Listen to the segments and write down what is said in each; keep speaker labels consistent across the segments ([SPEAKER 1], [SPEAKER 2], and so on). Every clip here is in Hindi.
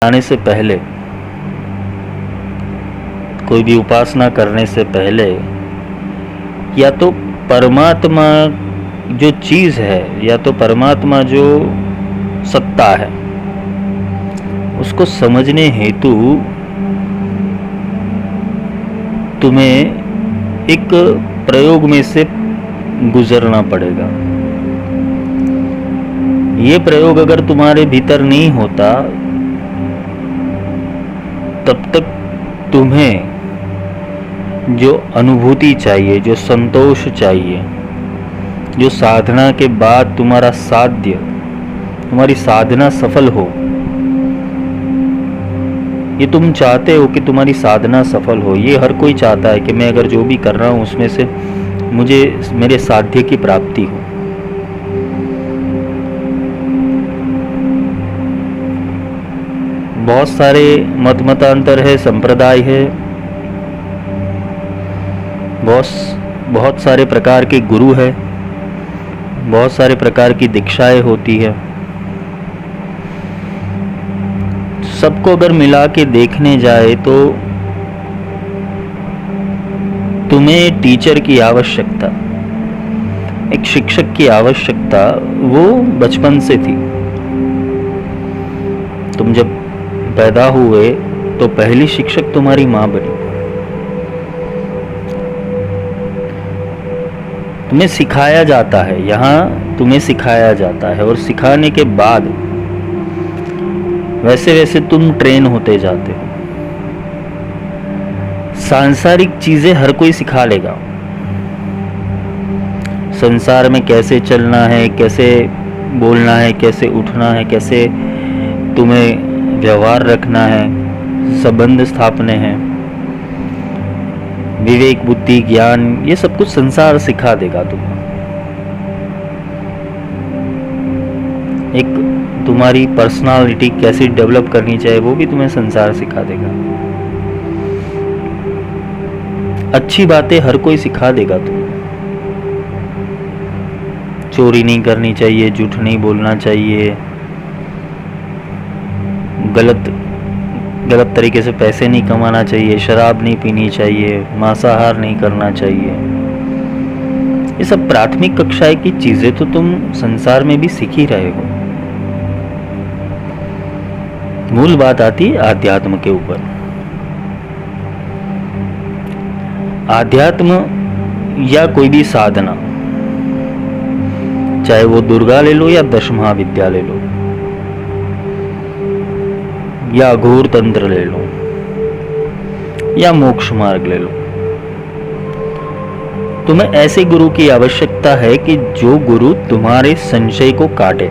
[SPEAKER 1] आने से पहले, कोई भी उपासना करने से पहले, या तो परमात्मा जो चीज़ है या तो परमात्मा जो सत्ता है उसको समझने हेतु तुम्हें एक प्रयोग में से गुजरना पड़ेगा। ये प्रयोग अगर तुम्हारे भीतर नहीं होता तब तक तुम्हें जो अनुभूति चाहिए, जो संतोष चाहिए, जो साधना के बाद तुम्हारा साध्य, तुम्हारी साधना सफल हो, ये तुम चाहते हो कि तुम्हारी साधना सफल हो। ये हर कोई चाहता है कि मैं अगर जो भी कर रहा हूँ उसमें से मुझे मेरे साध्य की प्राप्ति हो। बहुत सारे मतांतर है, संप्रदाय है, बहुत सारे प्रकार के गुरु है, बहुत सारे प्रकार की दीक्षाएं होती है। सबको अगर मिला के देखने जाए तो तुम्हें टीचर की आवश्यकता, एक शिक्षक की आवश्यकता वो बचपन से थी। तुम जब पैदा हुए तो पहली शिक्षक तुम्हारी माँ बनी। तुम्हें सिखाया जाता है, यहाँ तुम्हें सिखाया जाता है और सिखाने के बाद वैसे वैसे तुम ट्रेन होते जाते हो। सांसारिक चीजें हर कोई सिखा लेगा, संसार में कैसे चलना है, कैसे बोलना है, कैसे उठना है, कैसे तुम्हें व्यवहार रखना है, संबंध स्थापने हैं, विवेक, बुद्धि, ज्ञान, ये सब कुछ संसार सिखा देगा तुम्हें। एक तुम्हारी पर्सनालिटी कैसे डेवलप करनी चाहिए वो भी तुम्हें संसार सिखा देगा। अच्छी बातें हर कोई सिखा देगा तुम्हें। चोरी नहीं करनी चाहिए, झूठ नहीं बोलना चाहिए, गलत तरीके से पैसे नहीं कमाना चाहिए, शराब नहीं पीनी चाहिए, मांसाहार नहीं करना चाहिए। ये सब प्राथमिक कक्षाएं की चीजें तो तुम संसार में भी सीख ही रहे हो। मूल बात आती है आध्यात्म के ऊपर। आध्यात्म या कोई भी साधना, चाहे वो दुर्गा ले लो या दश महाविद्या ले लो या अघोर तंत्र ले लो या मोक्ष मार्ग ले लो, तुम्हें ऐसे गुरु की आवश्यकता है कि जो गुरु तुम्हारे संशय को काटे,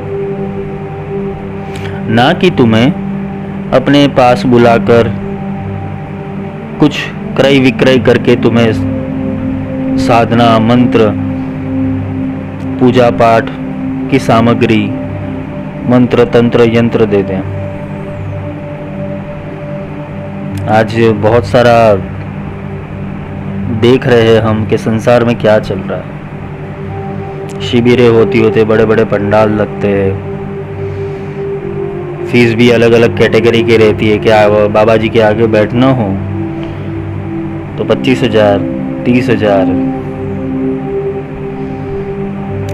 [SPEAKER 1] ना कि तुम्हें अपने पास बुलाकर कुछ क्रय विक्रय करके तुम्हें साधना, मंत्र, पूजा पाठ की सामग्री, मंत्र, तंत्र, यंत्र दे दें। आज बहुत सारा देख रहे हैं हम कि संसार में क्या चल रहा है। शिविरें होते बड़े बड़े पंडाल लगते हैं, फीस भी अलग अलग कैटेगरी की रहती है। क्या बाबा जी के आगे बैठना हो तो 25,000, 30,000,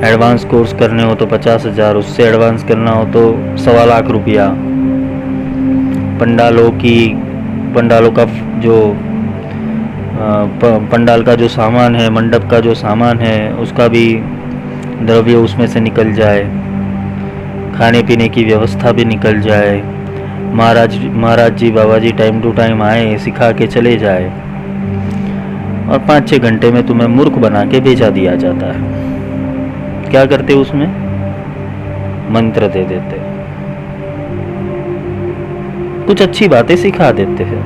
[SPEAKER 1] एडवांस कोर्स करने हो तो 50,000, उससे एडवांस करना हो तो 1.25 रुपया। पंडालों का जो पंडाल का जो सामान है, मंडप का जो सामान है, उसका भी द्रव्य उसमें से निकल जाए, खाने पीने की व्यवस्था भी निकल जाए, महाराज जी, बाबा जी टाइम टू टाइम आए, सिखा के चले जाए और 5-6 घंटे में तुम्हें मूर्ख बना के भेजा दिया जाता है। क्या करते उसमें? मंत्र दे देते, कुछ अच्छी बातें सिखा देते हैं।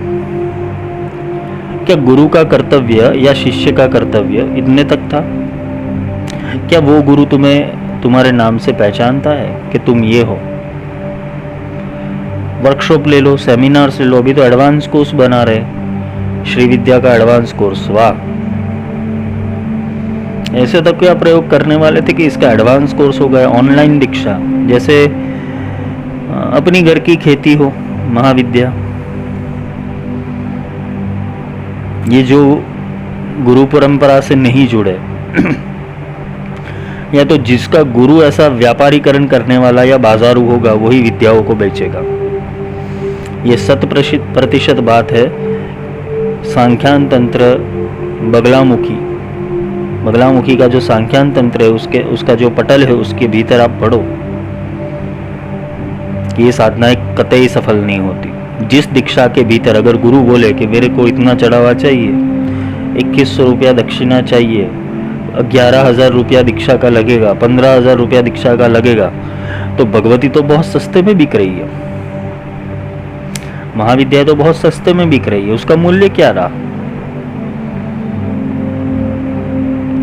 [SPEAKER 1] क्या गुरु का कर्तव्य या शिष्य का कर्तव्य इतने तक था? क्या वो गुरु तुम्हें तुम्हारे नाम से पहचानता है कि तुम ये हो? वर्कशॉप ले लो, सेमिनार्स ले लो, अभी तो एडवांस कोर्स बना रहे, श्री विद्या का एडवांस कोर्स, वाह। ऐसे तक क्या प्रयोग करने वाले थे कि इसका एडवांस कोर्स हो गया। ऑनलाइन दीक्षा, जैसे अपनी घर की खेती हो, महाविद्या। ये जो गुरु परंपरा से नहीं जुड़े या तो जिसका गुरु ऐसा व्यापारीकरण करने वाला या बाजारू होगा वही विद्याओं को बेचेगा। ये 100% बात है। सांख्यान तंत्र बगलामुखी का जो सांख्यान तंत्र है उसका जो पटल है उसके भीतर आप पढ़ो, ये साधनाएं कतई सफल नहीं होती। जिस दीक्षा के भीतर अगर गुरु बोले कि मेरे को इतना चढ़ावा चाहिए, 2100 रुपया दक्षिणा चाहिए, 11,000 रुपया दीक्षा का लगेगा, 15,000 रुपया दीक्षा का लगेगा, तो भगवती तो बहुत सस्ते में बिक रही है, महाविद्या तो बहुत सस्ते में बिक रही है, उसका मूल्य क्या रहा?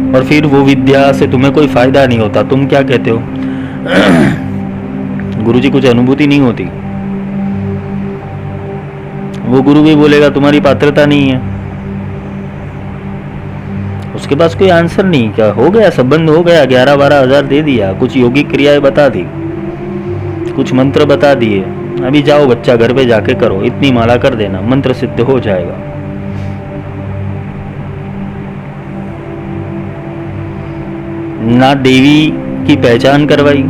[SPEAKER 1] और फिर वो विद्या से तुम्हें कोई फायदा नहीं होता। तुम क्या कहते हो? गुरुजी कुछ अनुभूति नहीं होती। वो गुरु भी बोलेगा तुम्हारी पात्रता नहीं है, उसके पास कोई आंसर नहीं। क्या हो गया? संबंध हो गया, 11-12 हजार दे दिया, कुछ योगिक क्रियाएं बता दी, कुछ मंत्र बता दिए, अभी जाओ बच्चा घर पे जाके करो, इतनी माला कर देना, मंत्र सिद्ध हो जाएगा। ना देवी की पहचान करवाई,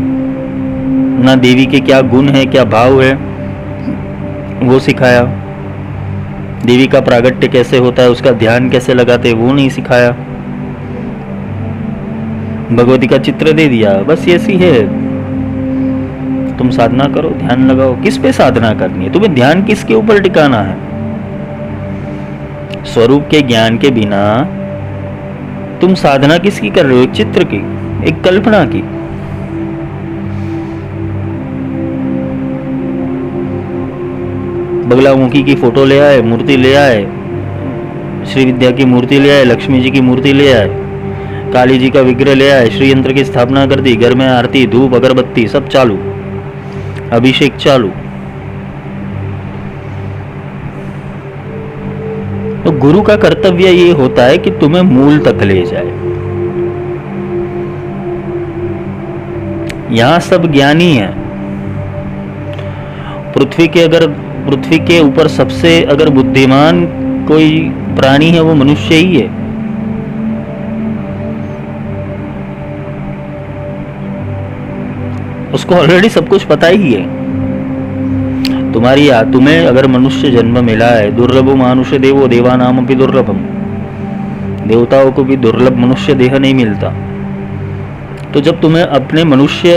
[SPEAKER 1] ना देवी के क्या गुण है, क्या भाव है वो सिखाया, देवी का प्रागट्य कैसे होता है, उसका ध्यान कैसे लगाते वो नहीं सिखाया, भगवती का चित्र दे दिया, बस ऐसी है। तुम साधना करो, ध्यान लगाओ। किस पे साधना करनी है? तुम्हें ध्यान किसके ऊपर टिकाना है? स्वरूप के ज्ञान के बिना तुम साधना किसकी कर रहे हो? एक चित्र की, एक कल्पना की। बगलामुखी की फोटो ले आए, मूर्ति ले आए, श्री विद्या की मूर्ति ले आए, लक्ष्मी जी की मूर्ति ले आए, काली जी का विग्रह ले आए, श्री यंत्र की स्थापना कर दी, घर में आरती, धूप, अगरबत्ती सब चालू, अभिषेक चालू। तो गुरु का कर्तव्य ये होता है कि तुम्हें मूल तक ले जाए। यहां सब ज्ञानी है। पृथ्वी के ऊपर सबसे अगर बुद्धिमान कोई प्राणी है वो मनुष्य ही है। उसको ऑलरेडी सब कुछ पता ही है। तुम्हें अगर मनुष्य जन्म मिला है, दुर्लभो मानुष देवो देवानाम अपि दुर्लभम, देवताओं को भी दुर्लभ मनुष्य देह नहीं मिलता। तो जब तुम्हें अपने मनुष्य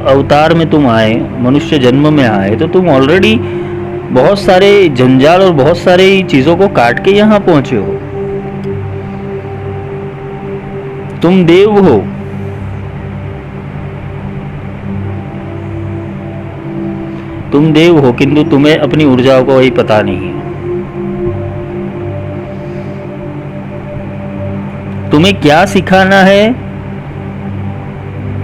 [SPEAKER 1] अवतार में तुम आए, मनुष्य जन्म में आए, तो तुम ऑलरेडी बहुत सारे जंजाल और बहुत सारे चीजों को काट के यहां पहुंचे हो। तुम देव हो। तुम देव हो, किंतु तुम्हें अपनी ऊर्जाओं को वही पता नहीं है। तुम्हें क्या सिखाना है,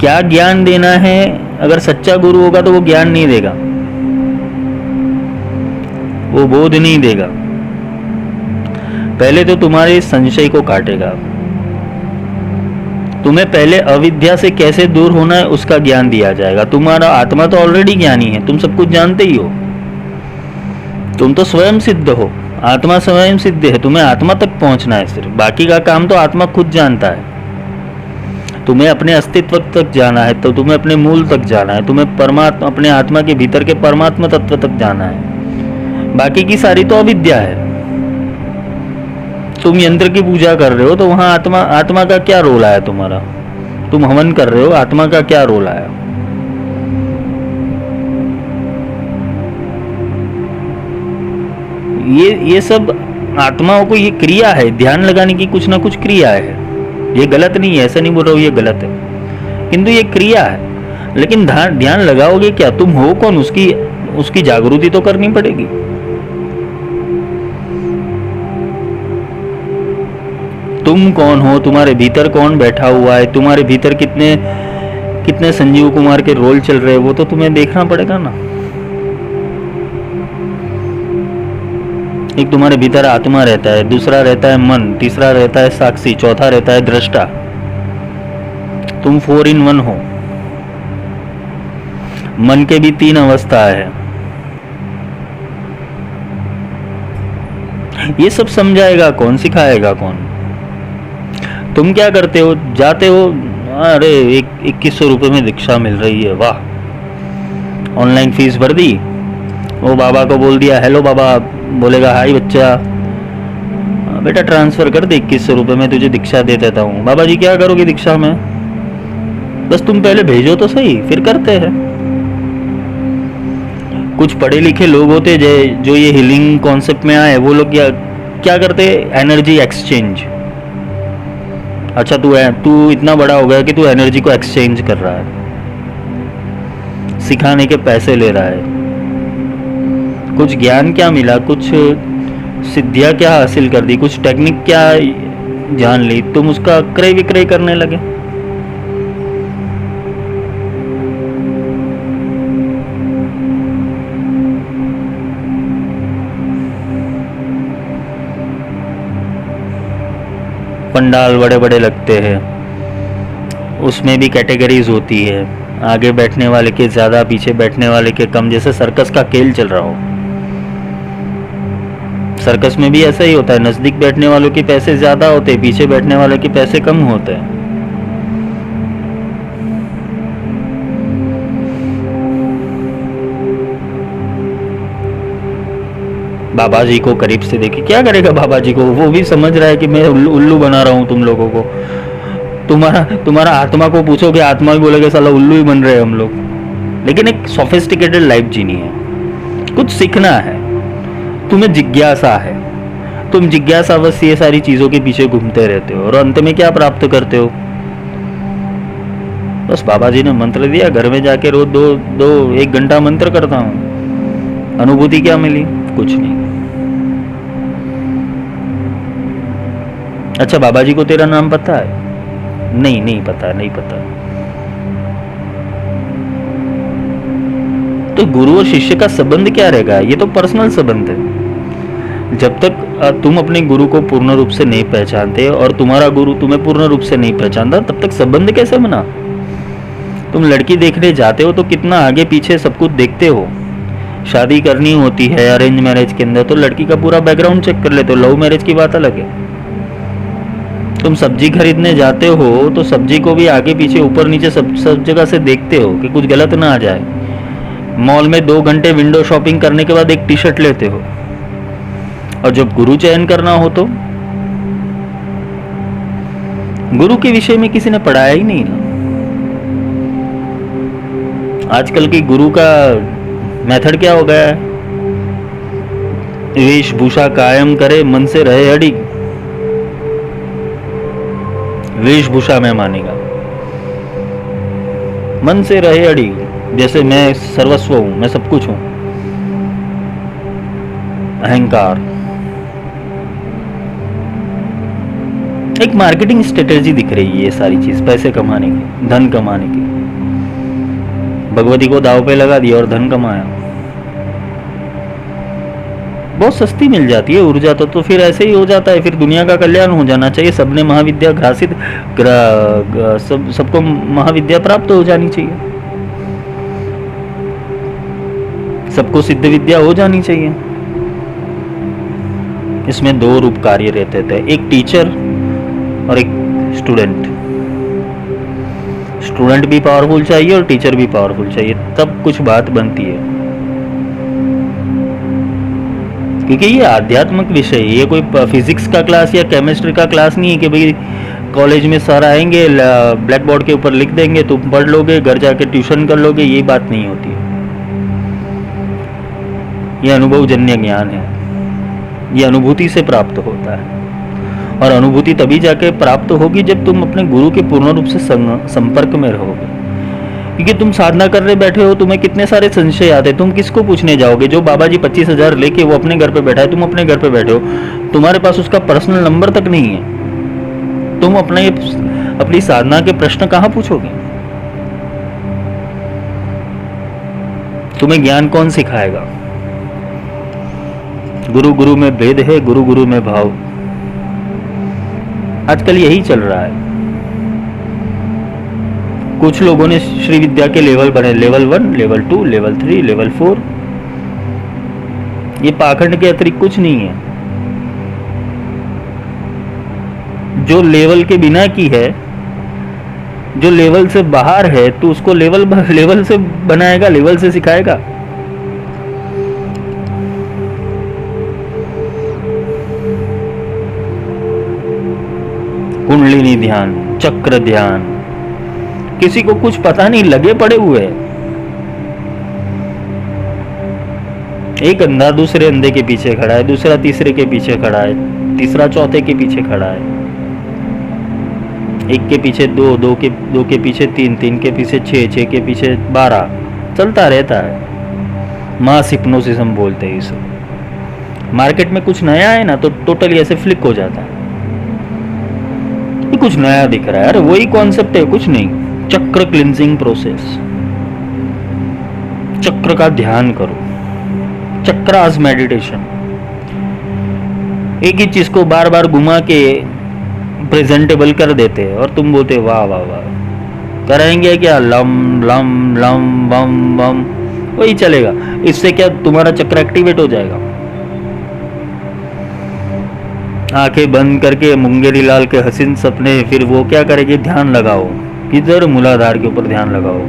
[SPEAKER 1] क्या ज्ञान देना है, अगर सच्चा गुरु होगा तो वो ज्ञान नहीं देगा, वो बोध नहीं देगा। पहले तो तुम्हारे संशय को काटेगा। तुम्हें पहले अविद्या से कैसे दूर होना है उसका ज्ञान दिया जाएगा। तुम्हारा आत्मा तो ऑलरेडी ज्ञानी है, तुम सब कुछ जानते ही हो। तुम तो स्वयं सिद्ध हो, आत्मा स्वयं सिद्ध है। तुम्हें आत्मा तक पहुंचना है सिर्फ, बाकी का काम तो आत्मा खुद जानता है। तुम्हें अपने अस्तित्व तक जाना है, तो तुम्हें अपने मूल तक जाना है, तुम्हें परमात्मा, अपने आत्मा के भीतर के परमात्मा तत्व तक जाना है। बाकी की सारी तो अविद्या है। तुम यंत्र की पूजा कर रहे हो तो वहां आत्मा का क्या रोल आया तुम्हारा? तुम हवन कर रहे हो, आत्मा का क्या रोल आया? ये सब आत्माओं को, ये क्रिया है, ध्यान लगाने की कुछ ना कुछ क्रिया है। ये गलत नहीं है, ऐसा नहीं बोल रहा हूं ये गलत है, किंतु ये क्रिया है। लेकिन ध्यान लगाओगे क्या? तुम हो कौन? उसकी जागृति तो करनी पड़ेगी। तुम कौन हो? तुम्हारे भीतर कौन बैठा हुआ है? तुम्हारे भीतर कितने संजीव कुमार के रोल चल रहे हैं, वो तो तुम्हें देखना पड़ेगा ना। एक तुम्हारे भीतर आत्मा रहता है, दूसरा रहता है मन, तीसरा रहता है साक्षी, चौथा रहता है दृष्टा। तुम 4 in 1 हो। मन के भी 3 अवस्था है। ये सब समझाएगा कौन, सिखाएगा कौन? तुम क्या करते हो, जाते हो, अरे 2100 रुपये में दीक्षा मिल रही है, वाह, ऑनलाइन फीस भर दी, वो बाबा को बोल दिया हेलो बाबा, बोलेगा हाय बच्चा, बेटा ट्रांसफर कर दे 2100 रुपये में तुझे दीक्षा दे देता हूँ। बाबा जी क्या करोगे दीक्षा में? बस तुम पहले भेजो तो सही, फिर करते हैं। कुछ पढ़े लिखे लोग होते जो ये हीलिंग कॉन्सेप्ट में आए, वो लोग क्या करते, एनर्जी एक्सचेंज। अच्छा तू इतना बड़ा हो गया कि तू एनर्जी को एक्सचेंज कर रहा है, सिखाने के पैसे ले रहा है। कुछ ज्ञान क्या मिला, कुछ सिद्धियां क्या हासिल कर दी, कुछ टेक्निक क्या जान ली, तुम उसका क्रय विक्रय करने लगे। पंडाल बड़े बड़े लगते हैं, उसमें भी कैटेगरीज होती है, आगे बैठने वाले के ज़्यादा, पीछे बैठने वाले के कम, जैसे सर्कस का खेल चल रहा हो। सर्कस में भी ऐसा ही होता है, नज़दीक बैठने वालों के पैसे ज़्यादा होते हैं, पीछे बैठने वाले के पैसे कम होते हैं। बाबा जी को करीब से देखिए, क्या करेगा बाबा जी को, वो भी समझ रहा है कि मैं उल्लू बना रहा हूँ तुम लोगों को। तुम्हारा आत्मा को पूछोगे, आत्मा भी बोलेगा साला उल्लू ही बन रहे हैं हम लोग। लेकिन एक सोफिस्टिकेटेड लाइफ जीनी है, कुछ सीखना है, तुम्हें जिज्ञासा है, तुम जिज्ञासावश ये सारी चीजों के पीछे घूमते रहते हो, और अंत में क्या प्राप्त करते हो? बस बाबा जी ने मंत्र दिया, घर में जाके रोज 1 घंटा मंत्र करता हूँ, अनुभूति क्या मिली? कुछ नहीं। अच्छा बाबा जी को तेरा नाम पता है? नहीं पता, नहीं पता। तो गुरु और शिष्य का संबंध क्या रहेगा? ये तो पर्सनल संबंध है। जब तक तुम अपने गुरु को पूर्ण रूप से नहीं पहचानते और तुम्हारा गुरु तुम्हें पूर्ण रूप से नहीं पहचानता, तब तक संबंध कैसे बना? तुम लड़की देखने जाते हो तो कितना आगे पीछे सब कुछ देखते हो। शादी करनी होती है अरेंज मैरिज के अंदर तो लड़की का पूरा बैकग्राउंड चेक कर लेते हो, लव मैरिज की बात अलग है। तुम सब्जी खरीदने जाते हो तो सब्जी को भी आगे पीछे ऊपर नीचे सब जगह से देखते हो कि कुछ गलत ना आ जाए। मॉल में 2 घंटे विंडो शॉपिंग करने के बाद एक टी शर्ट लेते हो, और जब गुरु चयन करना हो तो गुरु के विषय में किसी ने पढ़ाया ही नहीं ना। आजकल की गुरु का मेथड क्या हो गया है? वेशभूषा कायम करे, मन से रहे अड़ी। वेशभूषा में मानेगा, मन से रहे अड़ी, जैसे मैं सर्वस्व हूं, मैं सब कुछ हूं। अहंकार एक मार्केटिंग स्ट्रेटेजी दिख रही है, ये सारी चीज पैसे कमाने की, धन कमाने की। भगवती को दाव पे लगा दिया और धन कमाया। बहुत सस्ती मिल जाती है ऊर्जा, तो फिर ऐसे ही हो जाता है, फिर दुनिया का कल्याण हो जाना चाहिए। सबने महाविद्या ग्रासित, सबको महाविद्या प्राप्त हो जानी चाहिए, सबको सिद्ध विद्या हो जानी चाहिए। इसमें 2 रूप कार्य रहते थे, एक टीचर और एक स्टूडेंट। स्टूडेंट भी पावरफुल चाहिए और टीचर भी पावरफुल चाहिए, तब कुछ बात बनती है। क्योंकि ये आध्यात्मिक विषय है, ये कोई फिजिक्स का क्लास या केमिस्ट्री का क्लास नहीं है कि भाई कॉलेज में सर आएंगे, ब्लैक बोर्ड के ऊपर लिख देंगे, तुम पढ़ लोगे, घर जाके ट्यूशन कर लोगे। ये बात नहीं होती है। ये अनुभवजन्य ज्ञान है, ये अनुभूति से प्राप्त होता है, और अनुभूति तभी जाके प्राप्त होगी जब तुम अपने गुरु के पूर्ण रूप से संपर्क में रहोगे। क्योंकि तुम साधना करने बैठे हो, तुम्हें कितने सारे संशय आते हैं, तुम किसको पूछने जाओगे? जो बाबा जी 25,000 लेके वो अपने घर पे बैठा है, तुम अपने घर पे बैठे हो, तुम्हारे पास उसका पर्सनल नंबर तक नहीं है, तुम अपनी साधना के प्रश्न कहां पूछोगे? तुम्हें ज्ञान कौन सिखाएगा? गुरु गुरु में भेद है, गुरु गुरु में भाव। आजकल यही चल रहा है। कुछ लोगों ने श्री विद्या के लेवल बने, लेवल 1, लेवल 2, लेवल 3, लेवल 4। ये पाखंड के अतिरिक्त कुछ नहीं है। जो लेवल के बिना की है, जो लेवल से बाहर है, तो उसको लेवल से बनाएगा, लेवल से सिखाएगा। कुंडलिनी ध्यान, चक्र ध्यान, किसी को कुछ पता नहीं, लगे पड़े हुए हैं। एक अंधा दूसरे अंधे के पीछे खड़ा है, दूसरा तीसरे के पीछे खड़ा है, तीसरा चौथे के पीछे खड़ा है, एक के पीछे दो, दो के पीछे तीन, तीन के पीछे छः, छः के पीछे 12, चलता रहता है। मास हिप्नोसिस हम बोलते हैं इसे। मार्केट में कुछ नया है ना, तो टोटली ऐसे फ्लिक हो जाता है, ये कुछ नया दिख रहा है, अरे वही कॉन्सेप्ट है, कुछ नहीं। चक्र क्लिंजिंग प्रोसेस, चक्र का ध्यान करो, चक्रास मेडिटेशन। एक ही चीज को बार बार घुमा के प्रेजेंटेबल कर देते हैं और तुम बोलते वाह वाह वाह। करेंगे क्या, लम लम लम बम बम, वही चलेगा। इससे क्या तुम्हारा चक्र एक्टिवेट हो जाएगा। आंखें बंद करके मुंगेरी लाल के हसीन सपने, फिर वो क्या करेगी, ध्यान लगाओ, किधर, मूलाधार के ऊपर ध्यान लगाओ,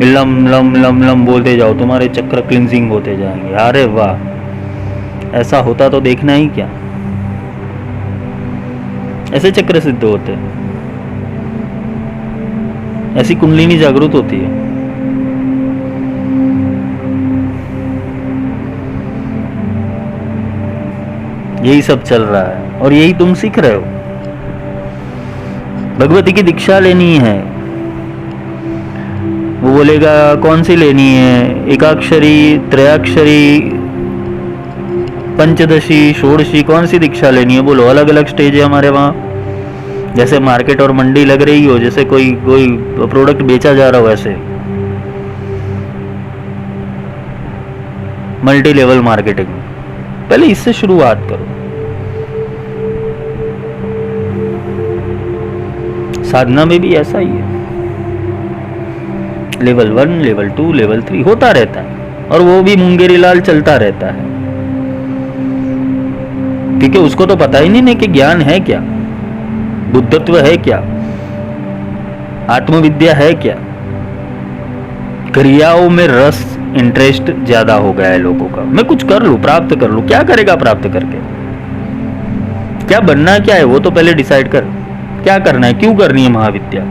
[SPEAKER 1] लम लम लम लम बोलते जाओ, तुम्हारे चक्र क्लिंजिंग होते जाएंगे। अरे वाह, ऐसा होता तो देखना ही क्या। ऐसे चक्र सिद्ध होते हैं, ऐसी कुंडलिनी जागृत होती है। यही सब चल रहा है और यही तुम सीख रहे हो। भगवती की दीक्षा लेनी है, वो बोलेगा कौन सी लेनी है, एकाक्षरी, त्रयाक्षरी, पंचदशी, षोडशी, कौन सी दीक्षा लेनी है, बोलो। अलग अलग स्टेज है हमारे वहाँ। जैसे मार्केट और मंडी लग रही हो, जैसे कोई प्रोडक्ट बेचा जा रहा हो, वैसे मल्टी लेवल मार्केटिंग। पहले इससे शुरुआत करो। साधना में भी ऐसा ही है, लेवल 1, लेवल 2, लेवल 3 होता रहता है, और वो भी मुंगेरी लाल चलता रहता है, क्योंकि उसको तो पता ही नहीं कि ज्ञान है क्या, बुद्धत्व है क्या, आत्मविद्या है क्या। क्रियाओं में रस, इंटरेस्ट ज्यादा हो गया है लोगों का। मैं कुछ कर लूं, प्राप्त कर लूं, क्या करेगा प्राप्त करके? क्या बनना क्या है वो तो पहले डिसाइड कर। क्या करना है, क्यों करनी है महाविद्या,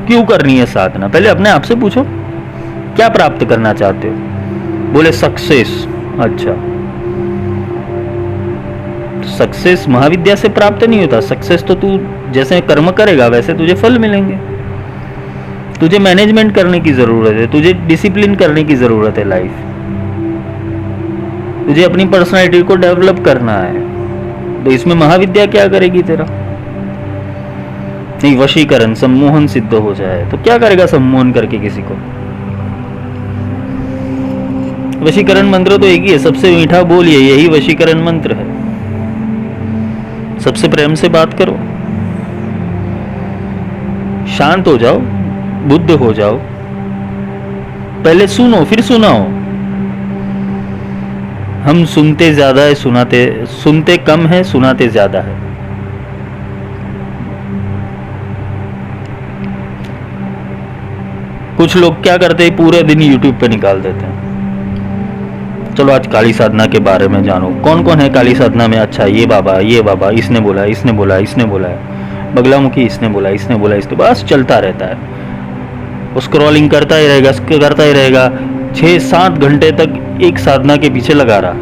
[SPEAKER 1] क्यों करनी है साधना, पहले अपने आप से पूछो क्या प्राप्त करना चाहते हो। बोले सक्सेस, अच्छा सक्सेस महाविद्या से प्राप्त नहीं होता। सक्सेस तो तू जैसे कर्म करेगा वैसे तुझे फल मिलेंगे। तुझे मैनेजमेंट करने की जरूरत है, तुझे डिसिप्लिन करने की जरूरत है लाइफ, तुझे अपनी पर्सनालिटी को डेवलप करना है। तो इसमें महाविद्या क्या करेगी तेरा? नहीं, वशीकरण, सम्मोहन सिद्ध हो जाए तो क्या करेगा सम्मोहन करके किसी को? वशीकरण मंत्र तो एक ही है, सबसे मीठा बोलिए, यही वशीकरण मंत्र है। सबसे प्रेम से बात करो, शांत हो जाओ, बुद्ध हो जाओ, पहले सुनो फिर सुनाओ। हम सुनते ज्यादा है, सुनते कम है, सुनाते ज्यादा है। कुछ लोग क्या करते हैं, पूरे दिन यूट्यूब पे निकाल देते हैं। चलो आज काली साधना के बारे में जानो, कौन कौन है काली साधना में। अच्छा ये बाबा, इसने बोला, इसने बोला, इसने बोला है, बगलामुखी इसने बोला, इसने बोला, इसने, बस चलता रहता है। वो स्क्रॉलिंग करता ही रहेगा 6-7 घंटे तक एक साधना के पीछे लगा रहा।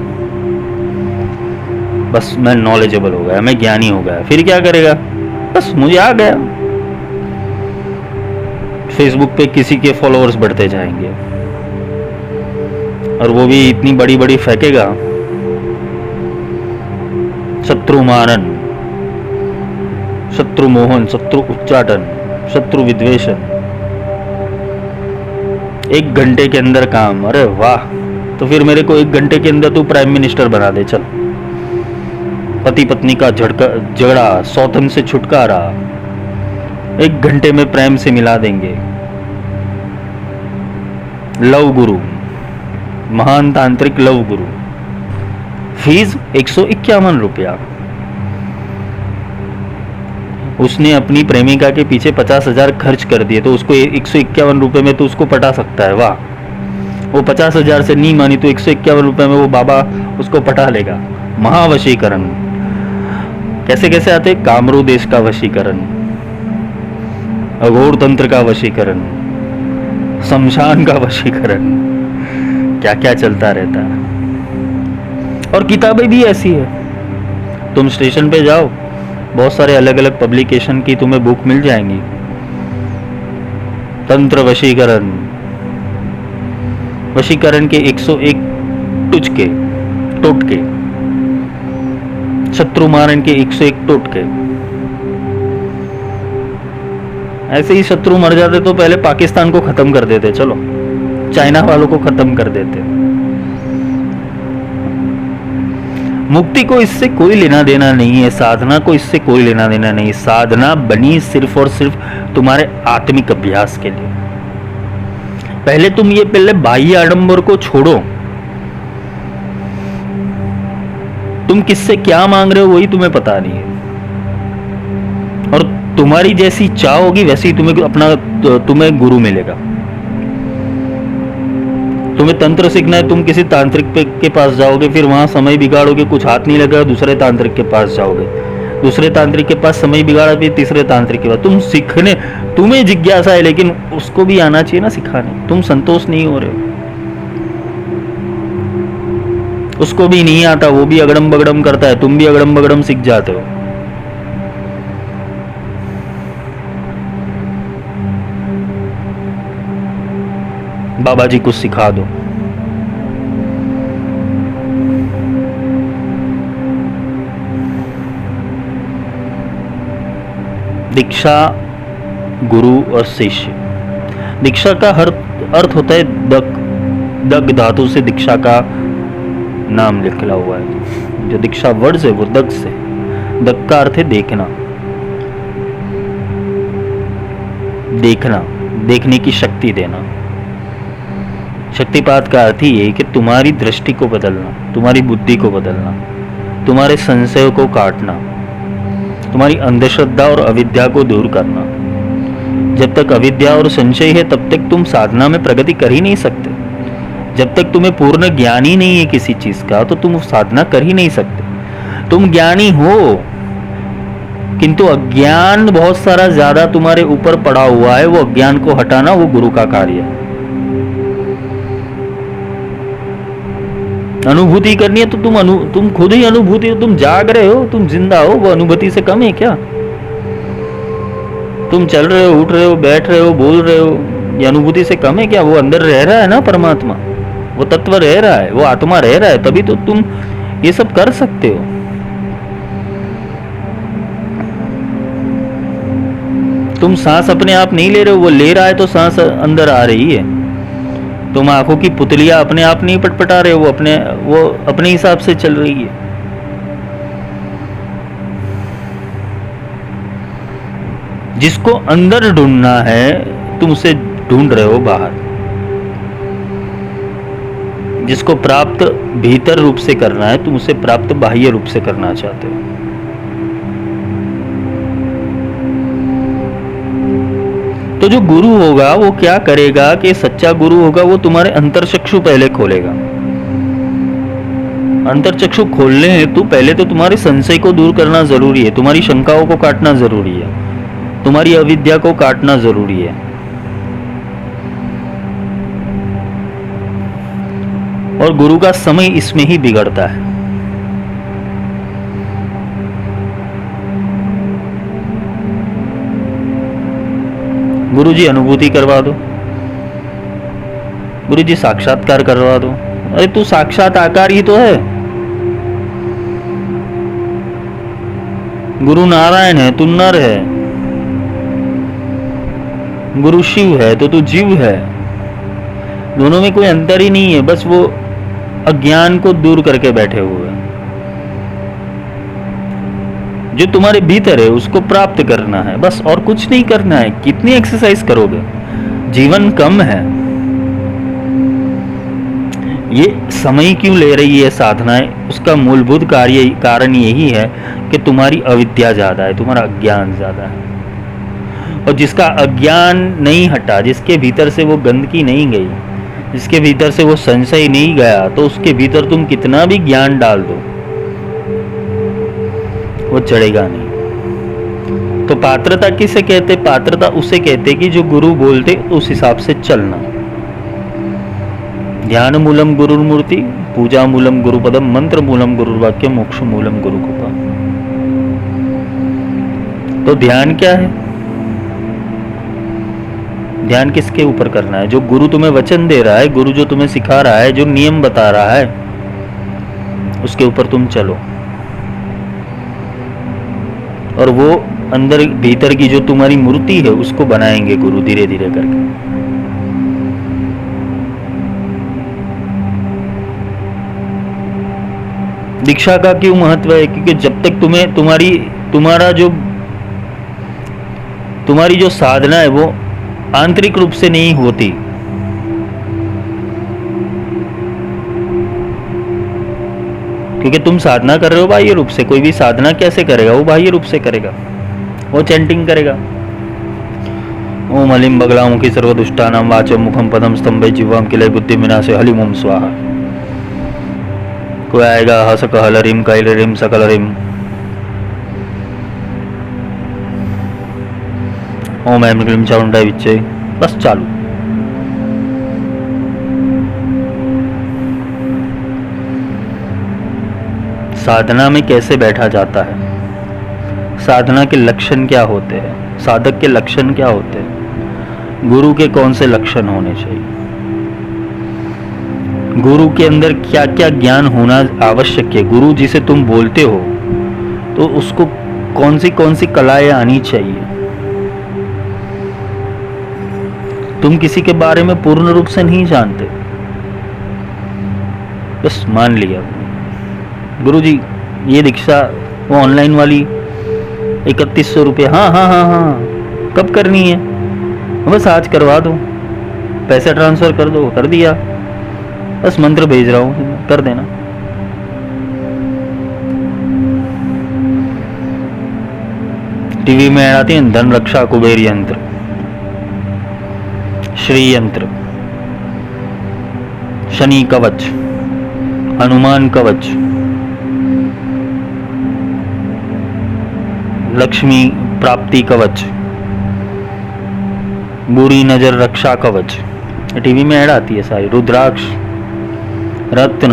[SPEAKER 1] बस मैं नॉलेजेबल हो गया, मैं ज्ञानी हो गया। फिर क्या करेगा? बस मुझे आ गया। फेसबुक पे किसी के फॉलोअर्स बढ़ते जाएंगे और वो भी इतनी बड़ी बड़ी फेंकेगा, शत्रु मारन, शत्रु मोहन, शत्रु उच्चाटन, शत्रु विद्वेषण, 1 घंटे के अंदर काम। अरे वाह, तो फिर मेरे को 1 घंटे के अंदर तू प्राइम मिनिस्टर बना दे। चल, पति पत्नी का झगड़ा, सौतन से छुटकारा 1 घंटे में प्रेम से मिला देंगे। लव गुरु, महान तांत्रिक लव गुरु, फीस 151 रुपया। उसने अपनी प्रेमिका के पीछे 50,000 खर्च कर दिए, तो उसको 151 रुपये में तो उसको पटा सकता है। वाह, वो 50,000 से नहीं मानी तो 151 रुपये में वो बाबा उसको पटा लेगा। महावशीकरण कैसे कैसे आते? कामरू देश का वशीकरण, अघोर तंत्र का वशीकरण, शमशान का वशीकरण, क्या क्या चलता रहता है। और किताबें भी ऐसी है, तुम स्टेशन पे जाओ, बहुत सारे अलग अलग पब्लिकेशन की तुम्हें बुक मिल जाएंगी। तंत्र वशीकरण, वशीकरण के 101 टुचके टोटके, शत्रु मारण के 101 टोटके। ऐसे ही शत्रु मर जाते तो पहले पाकिस्तान को खत्म कर देते, चलो चाइना वालों को खत्म कर देते। मुक्ति को इससे कोई लेना देना नहीं है, साधना को इससे कोई लेना देना नहीं। साधना बनी सिर्फ और सिर्फ तुम्हारे आत्मिक अभ्यास के लिए। पहले तुम ये पहले बाह्य आडंबर को छोड़ो, तुम किससे क्या मांग रहे हो वही तुम्हें पता नहीं है। और तुम्हारी जैसी चाह होगी वैसे ही तुम्हें गुरु मिलेगा। तुम्हें तंत्र सीखना है, तुम किसी तांत्रिक के पास जाओगे, फिर वहां समय बिगाड़ोगे, कुछ हाथ नहीं लगा, दूसरे तांत्रिक के पास जाओगे, दूसरे तांत्रिक के पास समय बिगाड़ा, फिर तीसरे तांत्रिक के पास। तुम सीखने, तुम्हें जिज्ञासा है लेकिन उसको भी आना चाहिए ना सिखाने। तुम संतोष नहीं हो रहे हो, उसको भी नहीं आता, वो भी अगड़म बगड़म करता है, तुम भी अगड़म बगड़म सीख जाते हो। बाबा जी कुछ सिखा दो। दीक्षा, गुरु और शिष्य। दीक्षा का अर्थ होता है दक। दक धातु से दीक्षा का नाम लिखा हुआ है। जो दीक्षा वर्ड है वो दक से। दक का अर्थ है देखना, देखना, देखने की शक्ति देना। शक्तिपात का अर्थ ही है कि तुम्हारी दृष्टि को बदलना, तुम्हारी बुद्धि को बदलना, तुम्हारे संशय को काटना, तुम्हारी अंधश्रद्धा और अविद्या को दूर करना। जब तक अविद्या और संशय है तब तक तुम साधना में प्रगति कर ही नहीं सकते। जब तक तुम्हें पूर्ण ज्ञान ही नहीं है किसी चीज का तो तुम साधना कर ही नहीं सकते। तुम ज्ञानी हो किंतु अज्ञान बहुत सारा ज्यादा तुम्हारे ऊपर पड़ा हुआ है, वो अज्ञान को हटाना वो गुरु का कार्य है। अनुभूति करनी है तो तुम खुद ही अनुभूति, तुम जाग रहे हो, तुम जिंदा हो, वो अनुभूति से कम है क्या? तुम चल रहे हो, उठ रहे हो, बैठ रहे हो, बोल रहे हो, ये अनुभूति से कम है क्या? वो अंदर रह रहा है ना परमात्मा, वो तत्व रह रहा है, वो आत्मा रह रहा है, तभी तो तुम ये सब कर सकते हो। तुम सांस अपने आप नहीं ले रहे हो, वो ले रहा है तो सांस अंदर आ रही है। तुम आंखों की पुतलियां अपने आप नहीं पटपटा रहे हो, वो अपने हिसाब से चल रही है। जिसको अंदर ढूंढना है तुम उसे ढूंढ रहे हो बाहर। जिसको प्राप्त भीतर रूप से करना है तुम उसे प्राप्त बाह्य रूप से करना चाहते हो। तो जो गुरु होगा वो क्या करेगा कि सच्चा गुरु होगा वो तुम्हारे अंतरचक्षु पहले खोलेगा। अंतरचक्षु खोलने हेतु पहले तो तुम्हारे संशय को दूर करना जरूरी है, तुम्हारी शंकाओं को काटना जरूरी है, तुम्हारी अविद्या को काटना जरूरी है। और गुरु का समय इसमें ही बिगड़ता है। गुरु जी अनुभूति करवा दो, गुरु जी साक्षात्कार करवा दो। अरे तू साक्षात आकार ही तो है। गुरु नारायण है, तू नर है। गुरु शिव है तो तू जीव है। दोनों में कोई अंतर ही नहीं है, बस वो अज्ञान को दूर करके बैठे हुए हैं। जो तुम्हारे भीतर है उसको प्राप्त करना है, बस और कुछ नहीं करना है। कितनी एक्सरसाइज करोगे? जीवन कम है। ये समय क्यों ले रही है साधनाएं? उसका मूलभूत कारण यही है कि तुम्हारी अविद्या ज़्यादा है, तुम्हारा अज्ञान ज़्यादा है। और जिसका अज्ञान नहीं हटा, जिसके भीतर से वो गंदगी नहीं गई, जिसके भीतर से वो संशय नहीं गया, तो उसके भीतर तुम कितना भी ज्ञान डाल दो वो चढ़ेगा नहीं। तो पात्रता किसे कहते? पात्रता उसे कहते कि जो गुरु बोलते उस हिसाब से चलना। ध्यान मूलम गुरुर्मूर्ति, पूजा मूलम गुरुपदम, मंत्र मूलम गुरुर्वाक्य, मोक्ष मूलम गुरु कृपा। तो ध्यान क्या है? ध्यान किसके ऊपर करना है? जो गुरु तुम्हें वचन दे रहा है, गुरु जो तुम्हें सिखा रहा है, जो नियम बता रहा है, उसके ऊपर तुम चलो। और वो अंदर भीतर की जो तुम्हारी मूर्ति है उसको बनाएंगे गुरु धीरे धीरे करके। दीक्षा का क्यों महत्व है? क्योंकि जब तक तुम्हें तुम्हारी जो साधना है वो आंतरिक रूप से नहीं होती, क्योंकि तुम साधना कर रहे हो बाह्य रूप से। कोई भी साधना कैसे करेगा? वो बाह्य रूप से करेगा, वो चैंटिंग करेगा। ओम हलिम बगलामुखी सर्वदुष्टानां वाचम मुखम पदम स्तंभे जीवाम किले बुद्धि विनाशे हलिम ओम स्वाहा। कोई आएगा हसक हलरिम कैलरिम सकलरिम, ओम ऐम क्लीम चामुंडाय विच्चे, बस चालू। साधना में कैसे बैठा जाता है? साधना के लक्षण क्या होते हैं? साधक के लक्षण क्या होते हैं? गुरु के कौन से लक्षण होने चाहिए? गुरु के अंदर क्या क्या ज्ञान होना आवश्यक है? गुरु जिसे तुम बोलते हो तो उसको कौन सी कलाएं आनी चाहिए? तुम किसी के बारे में पूर्ण रूप से नहीं जानते, बस मान लिया गुरु जी ये दीक्षा वो ऑनलाइन वाली 3100 रुपये, हाँ, कब करनी है? बस आज करवा दो, पैसे ट्रांसफर कर दो, कर दिया, बस मंत्र भेज रहा हूँ, कर देना। टीवी में ऐड आती है धन रक्षा कुबेर यंत्र, श्री यंत्र, शनि कवच, हनुमान कवच, लक्ष्मी प्राप्ति कवच, बुरी नजर रक्षा कवच, टीवी में ऐड आती है सारी, रुद्राक्ष, रत्न।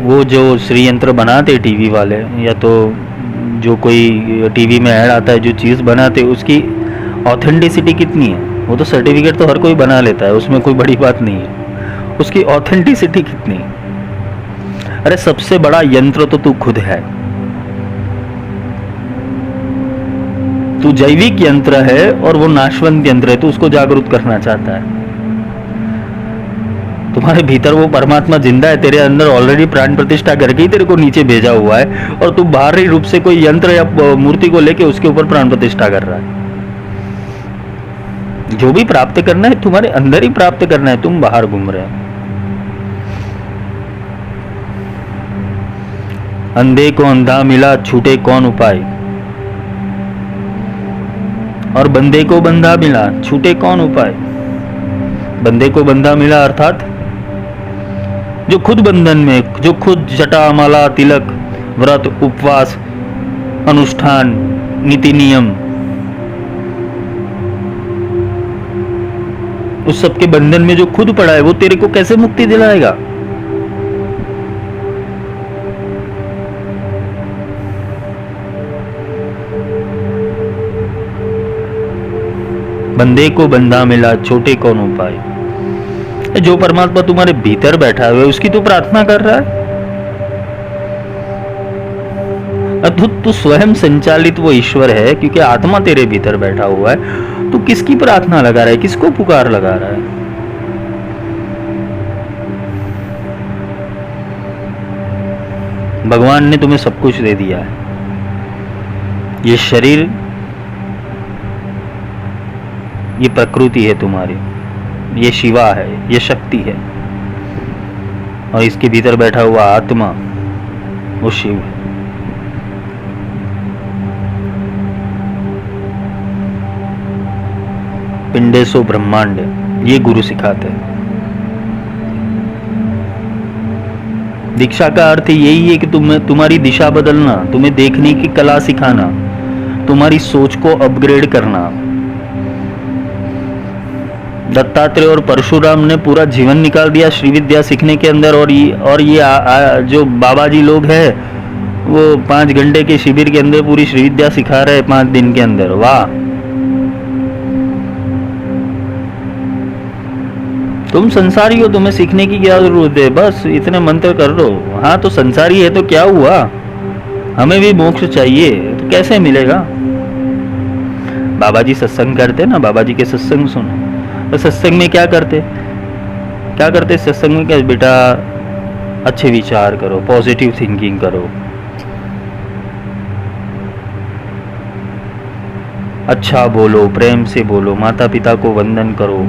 [SPEAKER 1] वो जो श्री यंत्र बनाते टीवी वाले, या तो जो कोई टीवी में ऐड आता है जो चीज़ बनाते, उसकी ऑथेंटिसिटी कितनी है? वो तो सर्टिफिकेट तो हर कोई बना लेता है, उसमें कोई बड़ी बात नहीं है। उसकी ऑथेंटिसिटी कितनी? अरे सबसे बड़ा यंत्र तो तू खुद है। तू जैविक यंत्र है और वो नाशवंत यंत्र है। तू उसको जागरूक करना चाहता है। तुम्हारे भीतर वो परमात्मा जिंदा है, तेरे अंदर ऑलरेडी प्राण प्रतिष्ठा करके ही तेरे को नीचे भेजा हुआ है, और तू बाहरी रूप से कोई यंत्र या मूर्ति को लेके उसके ऊपर प्राण प्रतिष्ठा कर रहा है। जो भी प्राप्त करना है तुम्हारे अंदर ही प्राप्त करना है, तुम बाहर घूम रहे हो। अंधे को अंधा मिला, छूटे कौन उपाय, और बंदे को बंधा मिला, छूटे कौन उपाय। बंदे को बंधा मिला अर्थात जो खुद बंधन में, जो खुद जटा माला तिलक व्रत उपवास अनुष्ठान नीति नियम उस सब के बंधन में जो खुद पड़ा है, वो तेरे को कैसे मुक्ति दिलाएगा? बंदे को बंधा मिला, छोटे कौन उपाय। जो परमात्मा तुम्हारे भीतर बैठा हुआ है उसकी तू प्रार्थना कर रहा है। अद्भुत, तू स्वयं संचालित वो ईश्वर है, क्योंकि आत्मा तेरे भीतर बैठा हुआ है। तू किसकी प्रार्थना लगा रहा है? किसको पुकार लगा रहा है? भगवान ने तुम्हें सब कुछ दे दिया है। ये शरीर ये प्रकृति है तुम्हारी, ये शिवा है, ये शक्ति है, और इसके भीतर बैठा हुआ आत्मा वो शिव है। पिंडेसो ब्रह्मांड, ये गुरु सिखाते हैं। दीक्षा का अर्थ यही है कि तुम्हारी दिशा बदलना, तुम्हें देखने की कला सिखाना, तुम्हारी सोच को अपग्रेड करना। दत्तात्रेय और परशुराम ने पूरा जीवन निकाल दिया श्री विद्या सीखने के अंदर, और ये जो बाबा जी लोग हैं वो 5 घंटे के शिविर के अंदर पूरी श्री विद्या सिखा रहे हैं 5 दिन के अंदर। वाह, तुम संसारी हो, तुम्हें सीखने की क्या जरूरत है, बस इतने मंत्र कर लो। हाँ तो संसारी है तो क्या हुआ, हमें भी मोक्ष चाहिए, तो कैसे मिलेगा। बाबा जी सत्संग करते ना, बाबा जी के सत्संग सुनो, तो सत्संग में क्या करते सत्संग में क्या, बेटा अच्छे विचार करो, पॉजिटिव थिंकिंग करो, अच्छा बोलो, प्रेम से बोलो, माता पिता को वंदन करो।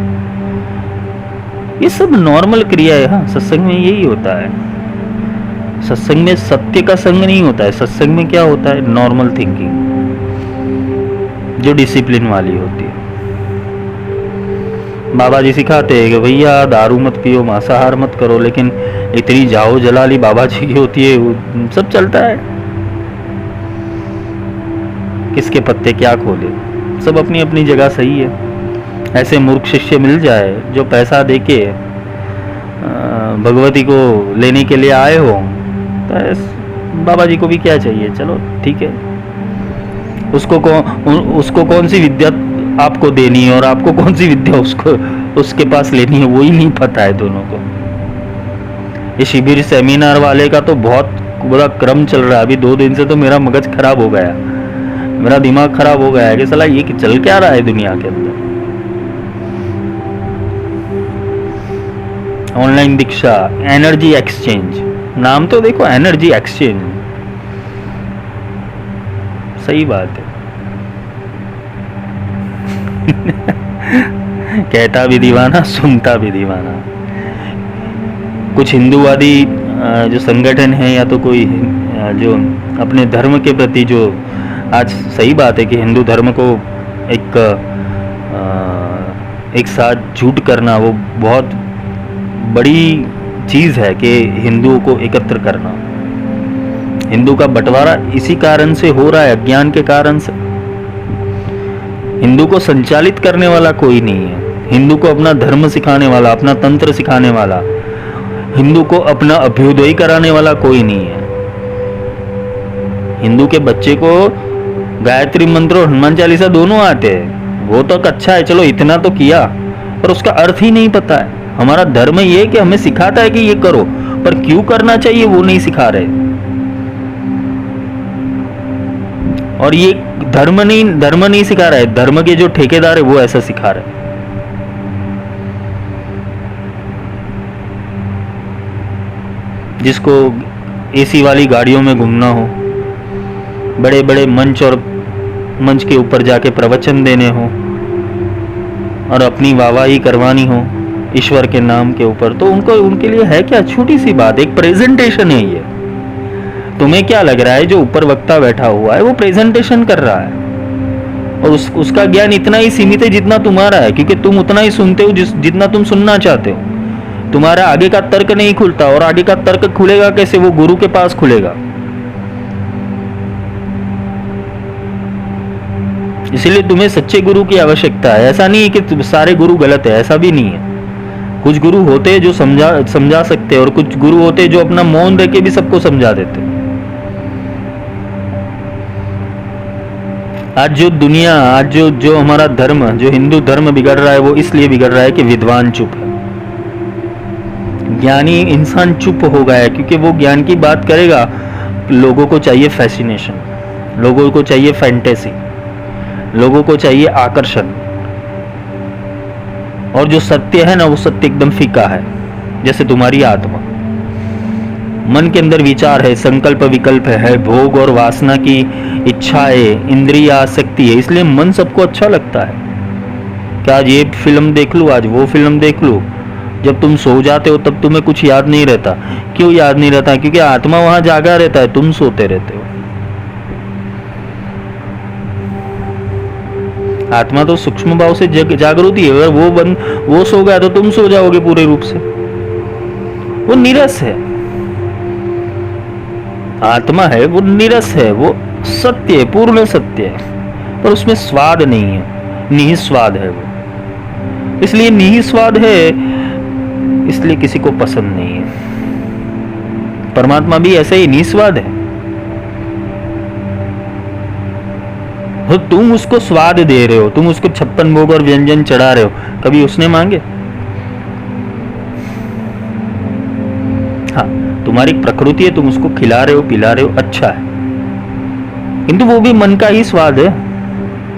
[SPEAKER 1] ये सब नॉर्मल क्रिया है। हाँ, सत्संग में यही होता है। सत्संग में सत्य का संग नहीं होता है, सत्संग में क्या होता है, नॉर्मल थिंकिंग जो डिसिप्लिन वाली होती है। बाबा जी सिखाते हैं कि भैया दारू मत पियो, मांसाहार मत करो, लेकिन इतनी जाओ जलाली बाबा जी की होती है, सब चलता है। किसके पत्ते क्या खोले, सब अपनी अपनी जगह सही है। ऐसे मूर्ख शिष्य मिल जाए जो पैसा देके भगवती को लेने के लिए आए हो, तो बाबा जी को भी क्या चाहिए, चलो ठीक है। उसको कौन सी विद्या आपको देनी है और आपको कौन सी विद्या उसके पास लेनी है, वो ही नहीं पता है दोनों को। ये शिविर सेमिनार वाले का तो बहुत बड़ा क्रम चल रहा है। अभी 2 दिन से तो मेरा मगज खराब हो गया, मेरा दिमाग खराब हो गया है कि साला ये चल क्या रहा है दुनिया के अंदर। ऑनलाइन दीक्षा, एनर्जी एक्सचेंज, नाम तो देखो, एनर्जी एक्सचेंज, सही बात है। कहता भी दीवाना, सुनता भी दीवाना। कुछ हिंदूवादी जो संगठन है या तो कोई जो अपने धर्म के प्रति जो, आज सही बात है कि हिंदू धर्म को एक साथ झूठ करना वो बहुत बड़ी चीज है कि हिंदुओं को एकत्र करना। हिंदू का बंटवारा इसी कारण से हो रहा है, अज्ञान के कारण से। हिंदू को संचालित करने वाला कोई नहीं है, हिंदू को अपना धर्म सिखाने वाला, अपना तंत्र सिखाने वाला, हिंदू को अपना अभ्युदय कराने वाला कोई नहीं है। हिंदू के बच्चे को गायत्री मंत्र और हनुमान चालीसा दोनों आते हैं, वो तो अच्छा है, चलो इतना तो किया, पर उसका अर्थ ही नहीं पता है। हमारा धर्म ये कि हमें सिखाता है कि ये करो, पर क्यों करना चाहिए वो नहीं सिखा रहे। और ये धर्म नहीं सिखा रहा है, धर्म के जो ठेकेदार है वो ऐसा सिखा रहे हैं। जिसको एसी वाली गाड़ियों में घूमना हो, बड़े बड़े मंच के ऊपर जाके प्रवचन देने हो और अपनी वाहवाही करवानी हो ईश्वर के नाम के ऊपर, तो उनके लिए है क्या, छोटी सी बात, एक प्रेजेंटेशन है ये। तुम्हें क्या लग रहा है जो ऊपर वक्ता बैठा हुआ है वो प्रेजेंटेशन कर रहा है, और उसका ज्ञान इतना ही सीमित है जितना तुम्हारा है, क्योंकि तुम उतना ही सुनते हो जितना तुम सुनना चाहते हो। तुम्हारा आगे का तर्क नहीं खुलता, और आगे का तर्क खुलेगा कैसे, वो गुरु के पास खुलेगा। इसलिए तुम्हें सच्चे गुरु की आवश्यकता है। ऐसा नहीं है कि सारे गुरु गलत है, ऐसा भी नहीं है। कुछ गुरु होते हैं जो समझा सकते हैं, और कुछ गुरु होते हैं जो अपना मौन रह के भी सबको समझा देते हैं। आज जो दुनिया, आज जो हमारा धर्म, जो हिंदू धर्म बिगड़ रहा है, वो इसलिए बिगड़ रहा है कि विद्वान चुप है, ज्ञानी इंसान चुप हो गया है, क्योंकि वो ज्ञान की बात करेगा, लोगों को चाहिए फैसिनेशन, लोगों को चाहिए फैंटेसी, लोगों को चाहिए आकर्षण, और जो सत्य है ना वो सत्य एकदम फीका है, जैसे तुम्हारी आत्मा। मन के अंदर विचार है, संकल्प विकल्प है, भोग और वासना की इच्छा है, इंद्रिय आसक्ति है, इसलिए मन सबको अच्छा लगता है। कि आज ये फिल्म देख लूँ, आज वो फिल्म देख लूँ। जब तुम सो जाते हो तब तुम्हें कुछ याद नहीं रहता। क्यों याद नहीं रहता? क्योंकि आत्मा वहां जागा रहता है, तुम सोते रहते हो। आत्मा तो सूक्ष्म भाव से जागृति है। अगर वो सो गया तो तुम सो जाओगे पूरे रूप से। वो नीरस है, आत्मा है वो नीरस है, वो सत्य है, पूर्ण सत्य है, पर उसमें स्वाद नहीं है, निस्वाद है वो। इसलिए निस्वाद है, इसलिए किसी को पसंद नहीं है। परमात्मा भी ऐसे ही निस्वाद है। तो तुम उसको स्वाद दे रहे हो, तुम उसको 56 भोग और व्यंजन चढ़ा रहे हो, कभी उसने मांगे? हाँ, तुम्हारी प्रकृति है, तुम उसको खिला रहे हो, पिला रहे हो, अच्छा है, किंतु वो भी मन का ही स्वाद है,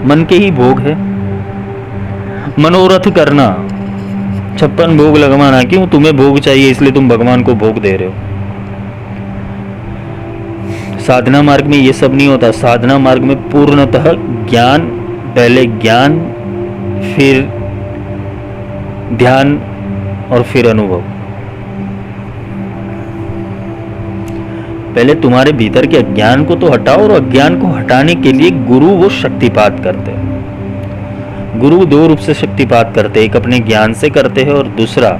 [SPEAKER 1] मन के ही भोग है। मनोरथ करना, 56 भोग लगवाना, क्यों? तुम्हें भोग चाहिए इसलिए तुम भगवान को भोग दे रहे हो। साधना मार्ग में ये सब नहीं होता। साधना मार्ग में पूर्णतः ज्ञान, पहले ज्ञान, फिर ध्यान और फिर अनुभव। पहले तुम्हारे भीतर के अज्ञान को तो हटाओ, और अज्ञान को हटाने के लिए गुरु वो शक्तिपात करते हैं। गुरु दो रूप से शक्तिपात करते हैं, एक अपने ज्ञान से करते हैं, और दूसरा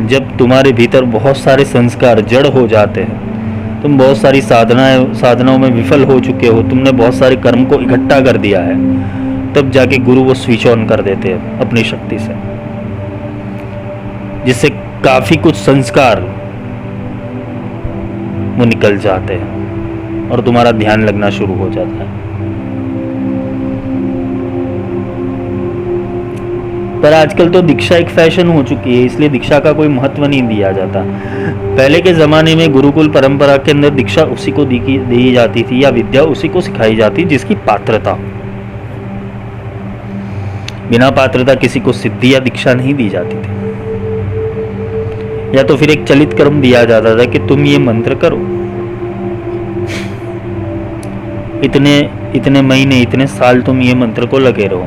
[SPEAKER 1] जब तुम्हारे भीतर बहुत सारे संस्कार जड़ हो जाते हैं, तुम बहुत सारी साधनाओं में विफल हो चुके हो, तुमने बहुत सारे कर्म को इकट्ठा कर दिया है, तब जाके गुरु वो स्विच ऑन कर देते हैं अपनी शक्ति से, जिससे काफी कुछ संस्कार वो निकल जाते हैं और तुम्हारा ध्यान लगना शुरू हो जाता है। पर आजकल तो दीक्षा एक फैशन हो चुकी है, इसलिए दीक्षा का कोई महत्व नहीं दिया जाता। पहले के जमाने में गुरुकुल परंपरा के अंदर दीक्षा उसी को दी जाती थी, या विद्या उसी को सिखाई जाती जिसकी पात्रता। बिना पात्रता किसी को सिद्धि या दीक्षा नहीं दी जाती थी। या तो फिर एक चलित क्रम दिया जाता था कि तुम ये मंत्र करो, इतने महीने, इतने साल तुम ये मंत्र को लगे रहो।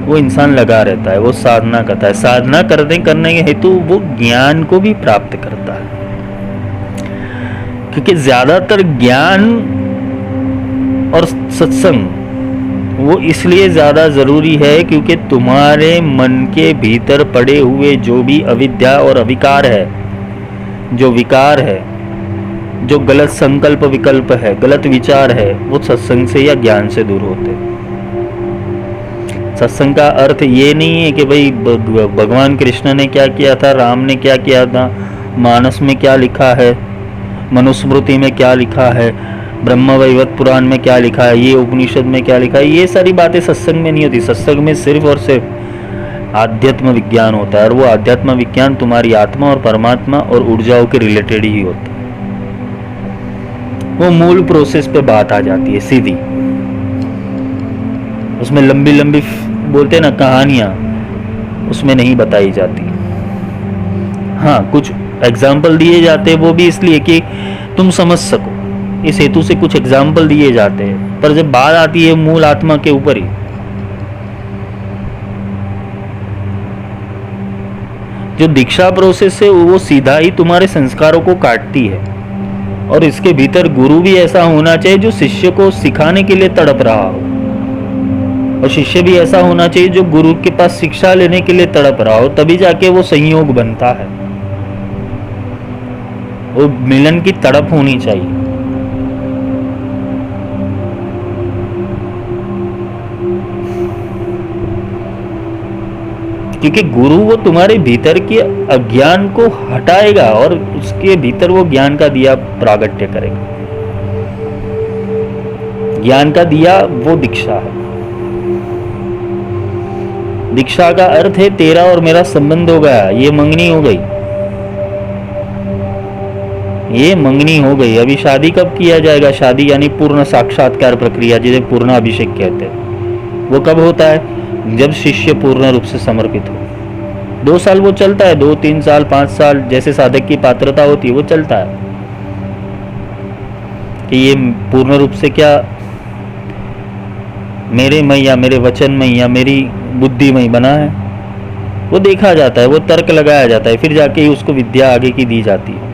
[SPEAKER 1] वो इंसान लगा रहता है, वो साधना करता है। साधना करने के हेतु वो ज्ञान को भी प्राप्त करता है, क्योंकि ज्यादातर ज्ञान और सत्संग वो इसलिए ज्यादा जरूरी है क्योंकि तुम्हारे मन के भीतर पड़े हुए जो भी अविद्या और अविकार है, जो विकार है, जो गलत संकल्प विकल्प है, गलत विचार है, वो सत्संग से या ज्ञान से दूर होते हैं। सत्संग का अर्थ ये नहीं है कि भाई भगवान कृष्ण ने क्या किया था, राम ने क्या किया था, मानस में क्या लिखा है, मनुस्मृति में क्या लिखा है, ब्रह्म वैवर्त पुराण में क्या लिखा है, ये उपनिषद में क्या लिखा है। ये सारी बातें सत्संग में नहीं होती। सत्संग में सिर्फ और सिर्फ आध्यात्म विज्ञान होता है, और वो आध्यात्म विज्ञान तुम्हारी आत्मा और परमात्मा और ऊर्जाओं के रिलेटेड ही होता है। वो मूल प्रोसेस पे बात आ जाती है सीधी। उसमें लंबी लंबी बोलते ना कहानियां, उसमें नहीं बताई जाती। हाँ, कुछ एग्जाम्पल दिए जाते हैं, वो भी इसलिए कि तुम समझ सको, इस हेतु से कुछ एग्जाम्पल दिए जाते हैं। पर जब बात आती है मूल आत्मा के ऊपर ही, जो दीक्षा प्रोसेस है वो सीधा ही तुम्हारे संस्कारों को काटती है। और इसके भीतर गुरु भी ऐसा होना चाहिए जो शिष्य को सिखाने के लिए तड़प रहा हो, और शिष्य भी ऐसा होना चाहिए जो गुरु के पास शिक्षा लेने के लिए तड़प रहा हो। तभी जाके वो संयोग बनता है। वो मिलन की तड़प होनी चाहिए। क्योंकि गुरु वो तुम्हारे भीतर के अज्ञान को हटाएगा और उसके भीतर वो ज्ञान का दिया प्रागट्य करेगा। ज्ञान का दिया वो दीक्षा है। दीक्षा का अर्थ है तेरा और मेरा संबंध हो गया, ये मंगनी हो गई, ये मंगनी हो गई। अभी शादी कब किया जाएगा? शादी यानी पूर्ण साक्षात्कार प्रक्रिया, जिसे पूर्ण अभिषेक कहते हैं, वो कब होता है? जब शिष्य पूर्ण रूप से समर्पित हो। 2 साल वो चलता है, 2, 3 साल, 5 साल, जैसे साधक की पात्रता होती है वो चलता है कि ये पूर्ण रूप से क्या मेरे में या मेरे वचन में या मेरी बुद्धि में बना है, वो देखा जाता है, वो तर्क लगाया जाता है, फिर जाके ही उसको विद्या आगे की दी जाती है।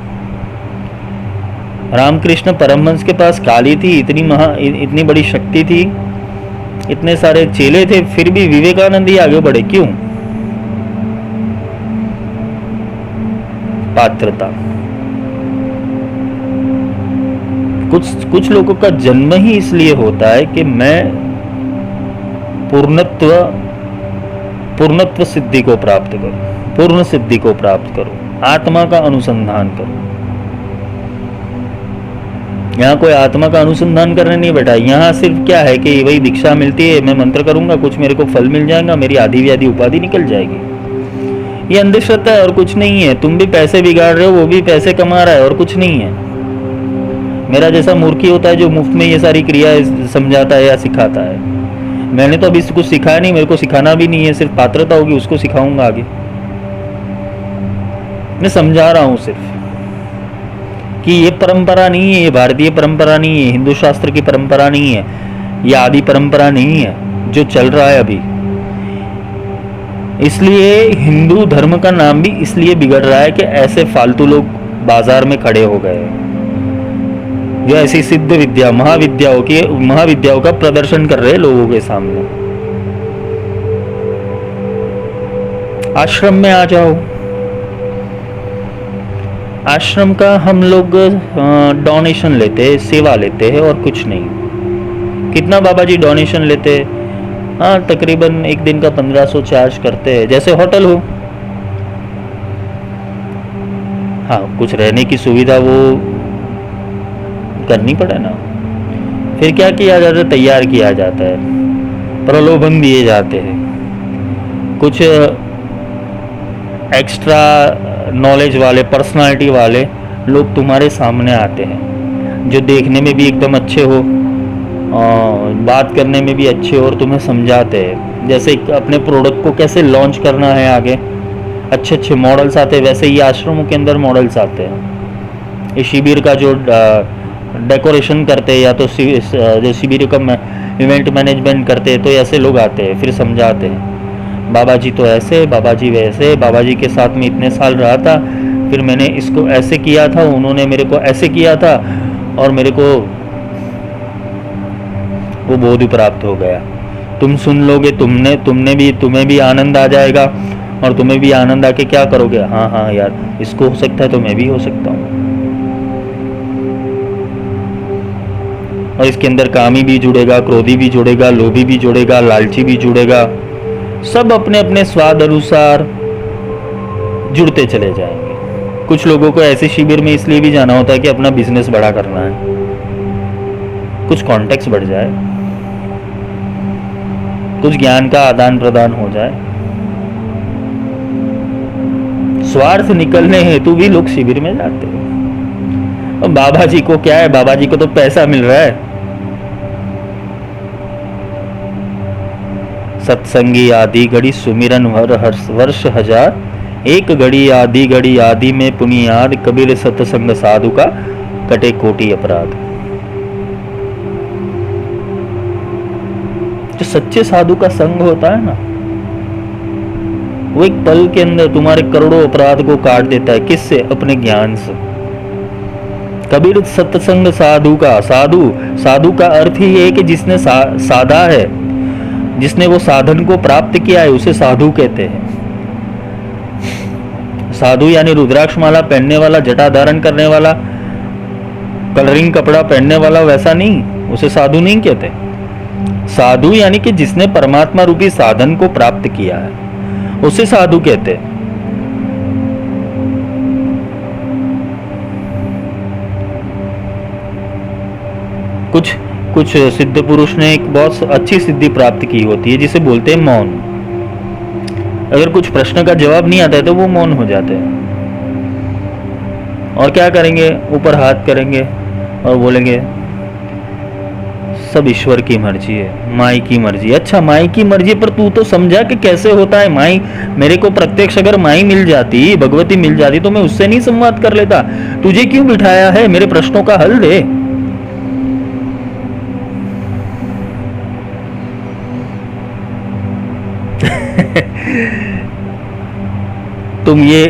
[SPEAKER 1] रामकृष्ण परमहंस के पास काली थी, इतनी बड़ी शक्ति थी, इतने सारे चेले थे, फिर भी विवेकानंद ही आगे बढ़े, क्यों? पात्रता। कुछ लोगों का जन्म ही इसलिए होता है कि मैं पूर्णत्व सिद्धि को प्राप्त करूं, पूर्ण सिद्धि को प्राप्त करूं, आत्मा का अनुसंधान करूं। यहाँ कोई आत्मा का अनुसंधान करने नहीं बैठा, यहाँ सिर्फ क्या है कि वही दीक्षा मिलती है, मैं मंत्र करूंगा, कुछ मेरे को फल मिल जाएगा, मेरी आधी व्याधि उपाधि निकल जाएगी। ये अंधश्रद्धा है और कुछ नहीं है। तुम भी पैसे बिगाड़ रहे हो, वो भी पैसे कमा रहा है और कुछ नहीं है। मेरा जैसा मूर्खी होता है जो मुफ्त में ये सारी क्रियाएं समझाता है या सिखाता है। मैंने तो अभी कुछ सिखाया नहीं, मेरे को सिखाना भी नहीं है, सिर्फ पात्रता होगी उसको सिखाऊंगा आगे। मैं समझा रहा हूं सिर्फ कि ये परंपरा नहीं है, ये भारतीय परंपरा नहीं है, हिंदू शास्त्र की परंपरा नहीं है, ये आदि परंपरा नहीं है जो चल रहा है अभी। इसलिए हिंदू धर्म का नाम भी इसलिए बिगड़ रहा है कि ऐसे फालतू लोग बाजार में खड़े हो गए जो ऐसी सिद्ध विद्या महाविद्याओं का प्रदर्शन कर रहे हैं लोगों के सामने। आश्रम में आ जाओ, आश्रम का हम लोग डोनेशन लेते हैं, सेवा लेते हैं और कुछ नहीं। कितना बाबा जी डोनेशन लेते हैं? हाँ, तकरीबन एक दिन का 1500 चार्ज करते हैं, जैसे होटल हो। हाँ, कुछ रहने की सुविधा वो करनी पड़े ना। फिर क्या किया जाता है? तैयार किया जाता है, प्रलोभन दिए जाते हैं, कुछ एक्स्ट्रा नॉलेज वाले, पर्सनालिटी वाले लोग तुम्हारे सामने आते हैं जो देखने में भी एकदम अच्छे हो, बात करने में भी अच्छे हो और तुम्हें समझाते हैं जैसे अपने प्रोडक्ट को कैसे लॉन्च करना है आगे। अच्छे अच्छे मॉडल्स आते हैं, वैसे ही आश्रमों के अंदर मॉडल्स आते हैं। ये शिविर का जो डेकोरेशन करते हैं या तो जो शिविर का इवेंट मैनेजमेंट करते हैं, तो ऐसे लोग आते हैं, फिर समझाते हैं बाबा जी तो ऐसे, बाबा जी वैसे, बाबा जी के साथ में इतने साल रहा था, फिर मैंने इसको ऐसे किया था, उन्होंने मेरे को ऐसे किया था और मेरे को वो बोध प्राप्त हो गया। तुम सुन लोगे, तुम्हें भी आनंद आ जाएगा और तुम्हें भी आनंद आके क्या करोगे? हाँ हाँ यार, इसको हो सकता है तो मैं भी हो सकता हूँ। और इसके अंदर कामी भी जुड़ेगा, क्रोधी भी जुड़ेगा, लोभी भी जुड़ेगा, लालची भी जुड़ेगा। सब अपने अपने स्वाद अनुसार जुड़ते चले जाएंगे। कुछ लोगों को ऐसे शिविर में इसलिए भी जाना होता है कि अपना बिजनेस बड़ा करना है, कुछ कॉन्टेक्ट बढ़ जाए, कुछ ज्ञान का आदान प्रदान हो जाए। स्वार्थ निकलने हेतु भी लोग शिविर में जाते हैं। और बाबा जी को क्या है? बाबा जी को तो पैसा मिल रहा है। सत्संगी आदि घड़ी सुमिरन वर्ष हजार, एक घड़ी आदि में पुनियाद, कबीर सत्संग साधु का कटे कोटि अपराध। जो सच्चे साधु का संग होता है ना, वो एक पल के अंदर तुम्हारे करोड़ों अपराध को काट देता है। किससे? अपने ज्ञान से। कबीर सत्संग साधु का अर्थ ही है कि जिसने साधा है, जिसने वो साधन को प्राप्त किया है, उसे साधु कहते हैं। साधु यानी रुद्राक्ष माला पहनने वाला, जटा धारण करने वाला, कलरिंग कपड़ा पहनने वाला, वैसा नहीं, उसे साधु नहीं कहते। साधु यानी कि जिसने परमात्मा रूपी साधन को प्राप्त किया है, उसे साधु कहते हैं। कुछ सिद्ध पुरुष ने एक बहुत अच्छी सिद्धि प्राप्त की होती है जिसे बोलते हैं मौन। अगर कुछ प्रश्न का जवाब नहीं आता है तो वो मौन हो जाते हैं और क्या करेंगे? ऊपर हाथ करेंगे और बोलेंगे सब ईश्वर की मर्जी है, माई की मर्जी। अच्छा, माई की मर्जी, पर तू तो समझा कि कैसे होता है माई। मेरे को प्रत्यक्ष अगर माई मिल जाती, भगवती मिल जाती, तो मैं उससे नहीं संवाद कर लेता। तुझे क्यों बिठाया है? मेरे प्रश्नों का हल दे। तुम ये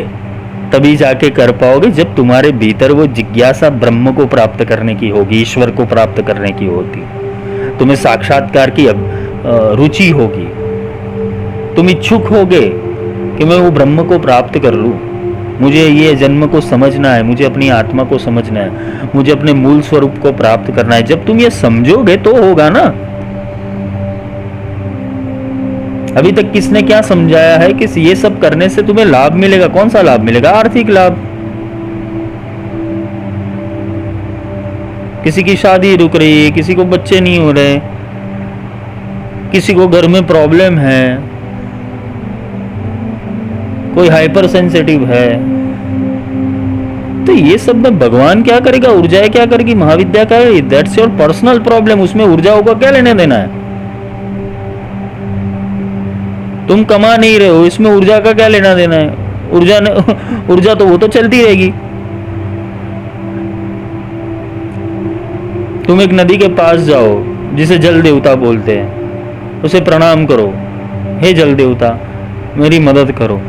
[SPEAKER 1] तभी जाके कर पाओगे जब तुम्हारे भीतर वो जिज्ञासा ब्रह्म को प्राप्त करने की होगी, ईश्वर को प्राप्त करने की होती, तुम्हें साक्षात्कार की रुचि होगी, तुम इच्छुक होगे कि मैं वो ब्रह्म को प्राप्त कर लूं, मुझे ये जन्म को समझना है, मुझे अपनी आत्मा को समझना है, मुझे अपने मूल स्वरूप को प्राप्त करना है। जब तुम ये समझोगे तो होगा ना। अभी तक किसने क्या समझाया है कि ये सब करने से तुम्हें लाभ मिलेगा? कौन सा लाभ मिलेगा? आर्थिक लाभ। किसी की शादी रुक रही है, किसी को बच्चे नहीं हो रहे, किसी को घर में प्रॉब्लम है, कोई हाइपर सेंसिटिव है, तो ये सब में भगवान क्या करेगा? ऊर्जाएं क्या करेगी? महाविद्या का दैट्स योर पर्सनल प्रॉब्लम। उसमें ऊर्जाओं का क्या लेने देना है? तुम कमा नहीं रहे हो, इसमें ऊर्जा का क्या लेना देना है? ऊर्जा तो वो तो चलती रहेगी। तुम एक नदी के पास जाओ जिसे जल देवता बोलते हैं, उसे प्रणाम करो, हे जल देवता मेरी मदद करो,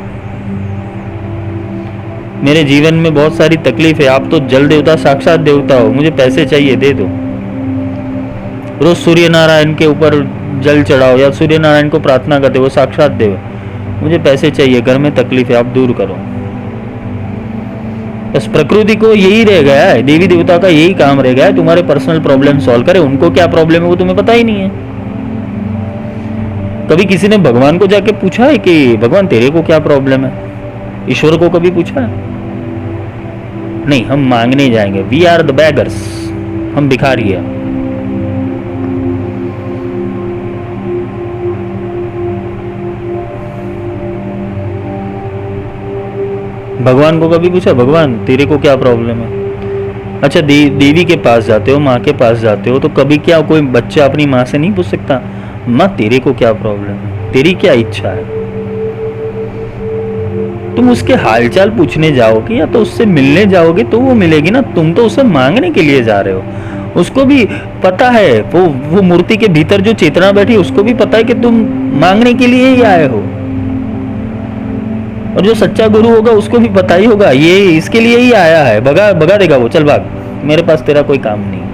[SPEAKER 1] मेरे जीवन में बहुत सारी तकलीफ है, आप तो जल देवता साक्षात देवता हो, मुझे पैसे चाहिए, दे दो। रोज सूर्य नारायण के ऊपर जल चढ़ाओ या सूर्य नारायण को प्रार्थना करते, वो साक्षात देव, मुझे पैसे चाहिए, घर में तकलीफ है, आप दूर करो। बस प्रकृति को यही रह गया है, देवी देवता का यही काम रह गया है, तुम्हारे पर्सनल प्रॉब्लम सॉल्व करे। उनको क्या प्रॉब्लम है वो तुम्हें पता ही नहीं है। कभी किसी ने भगवान को जाके पूछा है कि भगवान तेरे को क्या प्रॉब्लम है? ईश्वर को कभी पूछा है? नहीं, हम मांगने जाएंगे, वी आर द बेगर्स, हम भिखारी है। भगवान को कभी पूछा भगवान तेरे को क्या प्रॉब्लम है? अच्छा, देवी के पास जाते हो, माँ के पास जाते हो, तो कभी क्या कोई बच्चा अपनी माँ से नहीं पूछ सकता माँ तेरे को क्या प्रॉब्लम है, तेरी क्या इच्छा है? तुम उसके हालचाल पूछने जाओगे या तो उससे मिलने जाओगे तो वो मिलेगी ना। तुम तो उसे मांगने के लिए जा रहे हो। उसको भी पता है, वो मूर्ति के भीतर जो चेतना बैठी उसको भी पता है कि तुम मांगने के लिए ही आए हो। और जो सच्चा गुरु होगा उसको भी पता ही होगा ये इसके लिए ही आया है, भगा भगा देगा वो, चल भाग, मेरे पास तेरा कोई काम नहीं।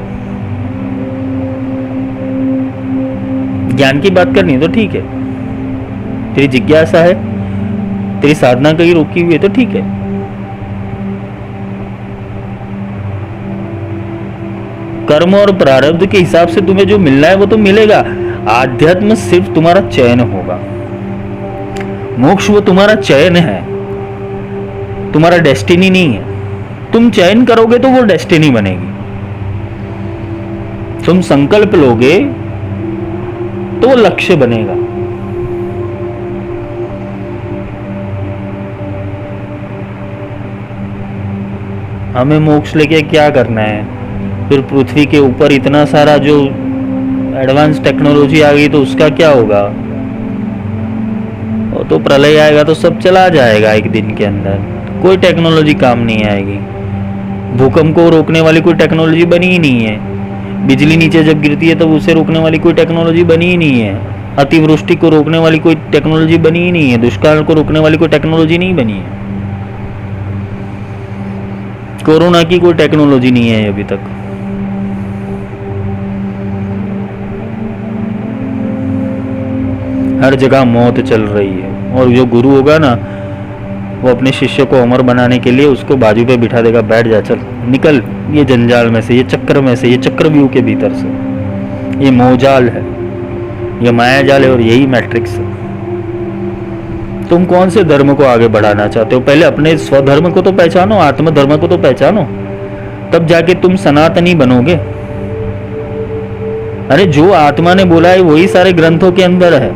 [SPEAKER 1] ज्ञान की बात करनी है तो ठीक है, तेरी जिज्ञासा है, तेरी साधना कहीं रोकी हुई है तो ठीक है। कर्म और प्रारब्ध के हिसाब से तुम्हें जो मिलना है वो तो मिलेगा। आध्यात्म सिर्फ तुम्हारा चयन होगा, मोक्ष वो तुम्हारा चयन है, तुम्हारा डेस्टिनी नहीं है। तुम चयन करोगे तो वो डेस्टिनी बनेगी, तुम संकल्प लोगे तो वो लक्ष्य बनेगा। हमें मोक्ष लेके क्या करना है? फिर पृथ्वी के ऊपर इतना सारा जो एडवांस टेक्नोलॉजी आ गई तो उसका क्या होगा? वो तो प्रलय आएगा तो सब चला जाएगा एक दिन के अंदर, कोई टेक्नोलॉजी काम नहीं आएगी। भूकंप को रोकने वाली कोई टेक्नोलॉजी बनी ही नहीं है, बिजली नीचे जब गिरती है तब उसे रोकने वाली कोई टेक्नोलॉजी बनी ही नहीं है, अतिवृष्टि को रोकने वाली कोई टेक्नोलॉजी बनी ही नहीं है, दुष्काल को रोकने वाली कोई टेक्नोलॉजी नहीं बनी है, कोरोना की कोई टेक्नोलॉजी नहीं है अभी तक। हर जगह मौत चल रही है। और जो गुरु होगा ना वो अपने शिष्य को अमर बनाने के लिए उसको बाजू पे बिठा देगा, बैठ जा, चल निकल ये जंजाल में से, ये चक्कर में से, ये चक्रव्यूह के भीतर से, ये मोहजाल है, ये मायाजाल है और यही मैट्रिक्स है। तुम कौन से धर्म को आगे बढ़ाना चाहते हो? पहले अपने स्वधर्म को तो पहचानो, आत्मधर्म को तो पहचानो, तब जाके तुम सनातनी बनोगे। अरे जो आत्मा ने बोला है वही सारे ग्रंथों के अंदर है,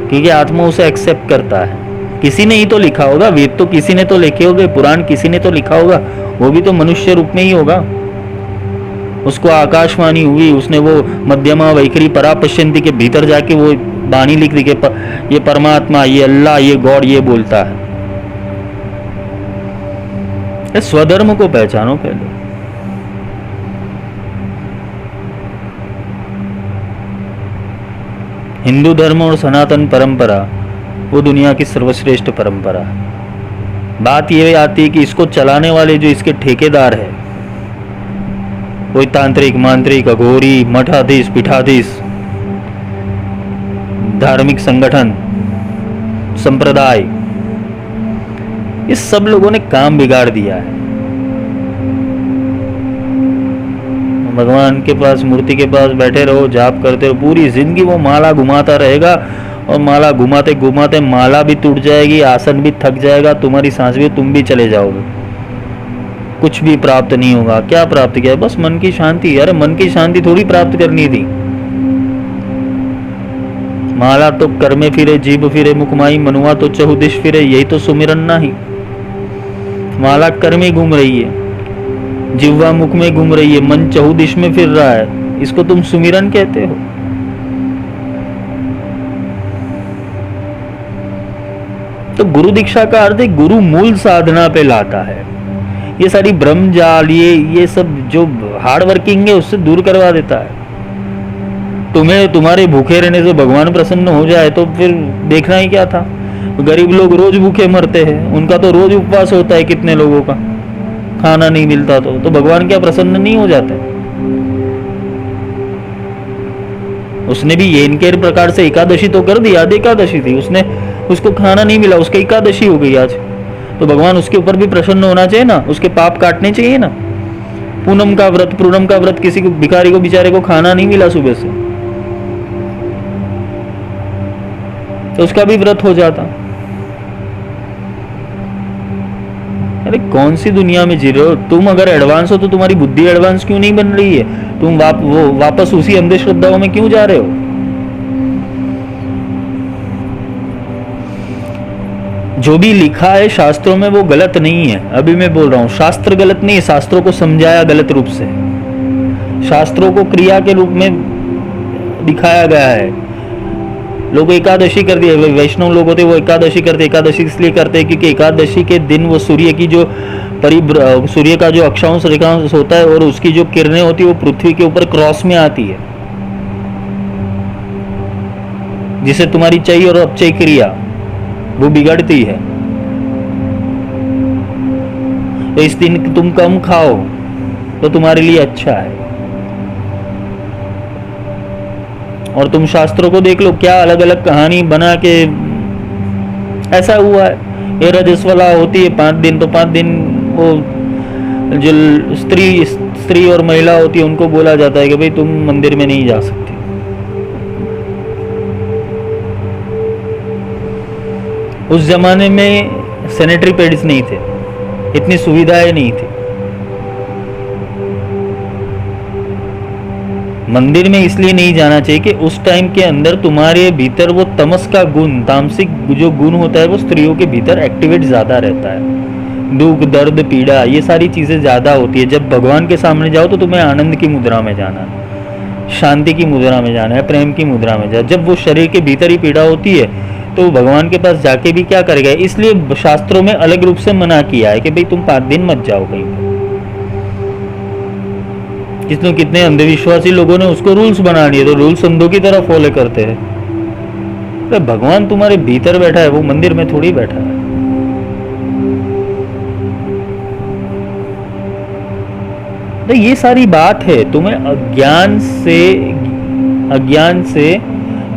[SPEAKER 1] क्योंकि आत्मा उसे एक्सेप्ट करता है। किसी ने ही तो लिखा होगा, वेद तो किसी ने तो लिखे होंगे, पुराण किसी ने तो लिखा होगा, वो भी तो मनुष्य रूप में ही होगा। उसको आकाशवाणी हुई, उसने वो मध्यमा वैखरी परा पश्यंती के भीतर जाके वो वाणी लिख दी कि ये परमात्मा, ये अल्लाह, ये गॉड ये बोलता है। स्वधर्म को पहचानो पहले। हिंदू धर्म और सनातन परंपरा वो दुनिया की सर्वश्रेष्ठ परंपरा है। बात ये आती है कि इसको चलाने वाले जो इसके ठेकेदार है, कोई तांत्रिक, मांत्रिक, अघोरी, मठाधीश, पीठाधीश, धार्मिक संगठन, संप्रदाय, इस सब लोगों ने काम बिगाड़ दिया है। भगवान के पास, मूर्ति के पास बैठे रहो, जाप करते रहो, पूरी जिंदगी वो माला घुमाता रहेगा और माला घुमाते घुमाते माला भी टूट जाएगी, आसन भी थक जाएगा, तुम्हारी सांस भी, तुम भी चले जाओगे, कुछ भी प्राप्त नहीं होगा। क्या प्राप्त किया? बस मन की शांति। अरे मन की शांति थोड़ी प्राप्त करनी थी। माला तो कर में फिरे, जीभ फिरे, मुखमाई मनुआ तो चहुदिश फिरे, यही तो सुमिरन ना ही। माला कर में घूम रही है, जिह्वा मुख में घूम रही है, मन चहुदिश में फिर रहा है, इसको तुम सुमिरन कहते हो? तो गुरु दीक्षा का अर्थ है गुरु मूल साधना पे लाता है। ये सारी ब्रह्मजाल, ये सब जो हार्ड वर्किंग है उससे दूर करवा देता है। तुम्हें तुम्हारे भूखे रहने से भगवान प्रसन्न हो जाए तो फिर देखना ही क्या था। गरीब लोग रोज भूखे मरते हैं, उनका तो रोज उपवास होता है, कितने लोगों का खाना नहीं मिलता, तो भगवान क्या प्रसन्न नहीं हो जाते? उसने भी ये इनके प्रकार से एकादशी तो कर दी, आज एकादशी थी, उसको खाना नहीं मिला, उसकी एकादशी हो गई आज, तो भगवान उसके ऊपर भी प्रसन्न होना चाहिए ना, उसके पाप काटने चाहिए ना। पूनम का व्रत, किसी को भिखारी को बेचारे को खाना नहीं मिला सुबह से, तो उसका भी व्रत हो जाता। अरे कौन सी दुनिया में जी रहे हो तुम? अगर एडवांस हो तो तुम्हारी बुद्धि एडवांस क्यों नहीं बन रही है? तुम वापस उसी अंधश्रद्धाओं में क्यों जा रहे हो? जो भी लिखा है शास्त्रों में वो गलत नहीं है। अभी मैं बोल रहा हूं, शास्त्र गलत नहीं है, शास्त्रों को समझाया गलत रूप से, शास्त्रों को क्रिया के रूप में दिखाया गया है। लोग एकादशी कर दिए, वैष्णव लोग होते वो एकादशी करते। एकादशी इसलिए करते हैं क्योंकि एकादशी के दिन वो सूर्य की जो सूर्य का जो अक्षांश रेखांश होता है और उसकी जो किरणें होती है वो पृथ्वी के ऊपर क्रॉस में आती है, जिसे तुम्हारी चय और अपचय क्रिया वो बिगड़ती है। तो इस दिन तुम कम खाओ तो तुम्हारे लिए अच्छा है। और तुम शास्त्रों को देख लो, क्या अलग अलग कहानी बना के ऐसा हुआ है। ये रजस्वला होती है 5 दिन, तो 5 दिन वो जो स्त्री और महिला होती है उनको बोला जाता है कि भाई तुम मंदिर में नहीं जा सकती। उस जमाने में सैनिटरी पैड्स नहीं थे, इतनी सुविधाएं नहीं थी। मंदिर में इसलिए नहीं जाना चाहिए कि उस टाइम के अंदर तुम्हारे भीतर वो तमस का गुण, तामसिक जो गुण होता है वो स्त्रियों के भीतर एक्टिवेट ज्यादा रहता है। दुख, दर्द, पीड़ा, ये सारी चीजें ज्यादा होती है। जब भगवान के सामने जाओ तो तुम्हें आनंद की मुद्रा में जाना है, शांति की मुद्रा में जाना है, प्रेम की मुद्रा में जाना। जब वो शरीर के भीतर ही पीड़ा होती है तो भगवान के पास जाके भी क्या करेगा? इसलिए शास्त्रों में अलग रूप से मना किया है कि भाई तुम 5 दिन मत जाओ कहीं पर। कितने अंधविश्वासी लोगों ने उसको रूल्स बना दिए, तो रूल्स अंधों की तरह फॉलो करते हैं। अरे भगवान तुम्हारे भीतर बैठा है, वो मंदिर में थोड़ी बैठा है। तो ये सारी बात है, तुम्हें अज्ञान से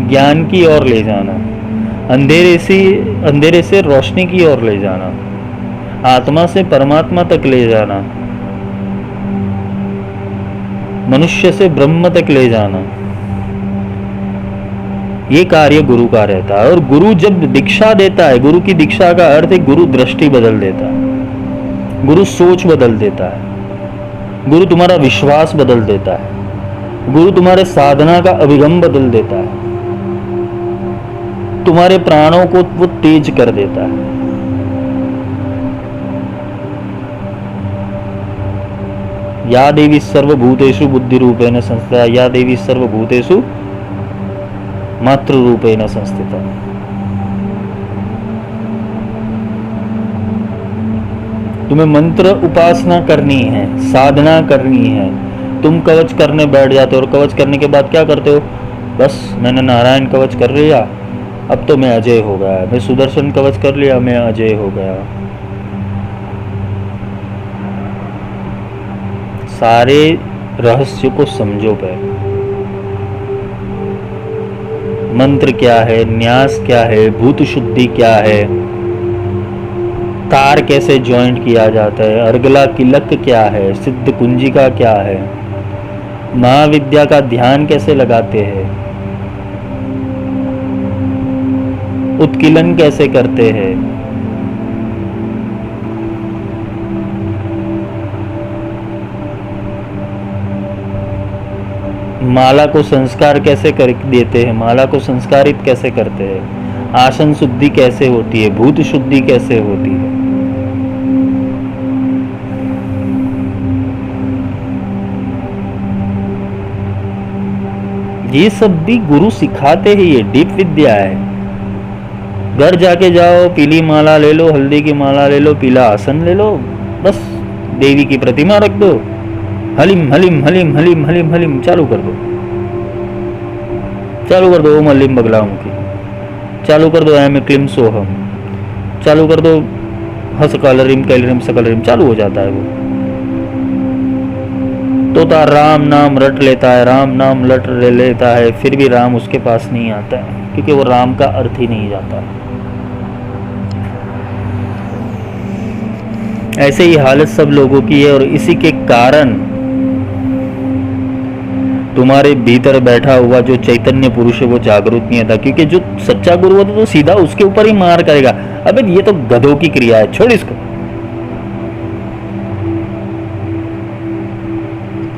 [SPEAKER 1] ज्ञान की ओर ले जाना, अंधेरे से रोशनी की ओर ले जाना, आत्मा से परमात्मा तक ले जाना, मनुष्य से ब्रह्म तक ले जाना, ये कार्य गुरु का रहता है। और गुरु जब दीक्षा देता है, गुरु की दीक्षा का अर्थ है गुरु दृष्टि बदल देता है, गुरु सोच बदल देता है, गुरु तुम्हारा विश्वास बदल देता है, गुरु तुम्हारे साधना का अभिगम बदल देता है, तुम्हारे प्राणों को वो तेज कर देता है। या देवी सर्वभूतेषु बुद्धि रूपेण संस्थिता, या देवी सर्वभूतेषु मातृ रूपेण संस्थिता। तुम्हें मंत्र उपासना करनी है, साधना करनी है। तुम कवच करने बैठ जाते हो और कवच करने के बाद क्या करते हो? बस मैंने नारायण कवच कर लिया, अब तो मैं अजय हो गया, मैं सुदर्शन कवच कर लिया, मैं अजय हो गया। सारे रहस्य को समझो पहले। मंत्र क्या है, न्यास क्या है, भूत शुद्धि क्या है, तार कैसे ज्वाइंट किया जाता है, अर्गला किलक क्या है, सिद्ध कुंजिका क्या है, महाविद्या का ध्यान कैसे लगाते हैं, उत्कीलन कैसे करते हैं, माला को संस्कार कैसे कर देते हैं, माला को संस्कारित कैसे करते हैं, आसन शुद्धि कैसे होती है, भूत शुद्धि कैसे होती है। ये सब भी गुरु सिखाते हैं, ये डीप विद्या है। घर जाके जाओ, पीली माला ले लो, हल्दी की माला ले लो, पीला आसन ले लो, बस देवी की प्रतिमा रख दो, हलिम हलिम हलिम हलिम हलिम हलिम चालू कर दो, चालू कर दो ओम हलिम बगलामुखी, चालू कर दो ऐम क्लीम सोहम, चालू कर दो हस कालरिम कैलरिम सकलरिम, चालू हो जाता है वो। तोता राम नाम रट लेता है, राम नाम लट लेता है, फिर भी राम उसके पास नहीं आता है, क्योंकि वो राम का अर्थ ही नहीं जाता। ऐसे ही हालत सब लोगों की है, और इसी के कारण तुम्हारे भीतर बैठा हुआ जो चैतन्य पुरुष है वो जागरूक नहीं था, क्योंकि जो सच्चा गुरु होता तो सीधा उसके ऊपर ही मार करेगा, अबे ये तो गधों की क्रिया है, छोड़ इसको।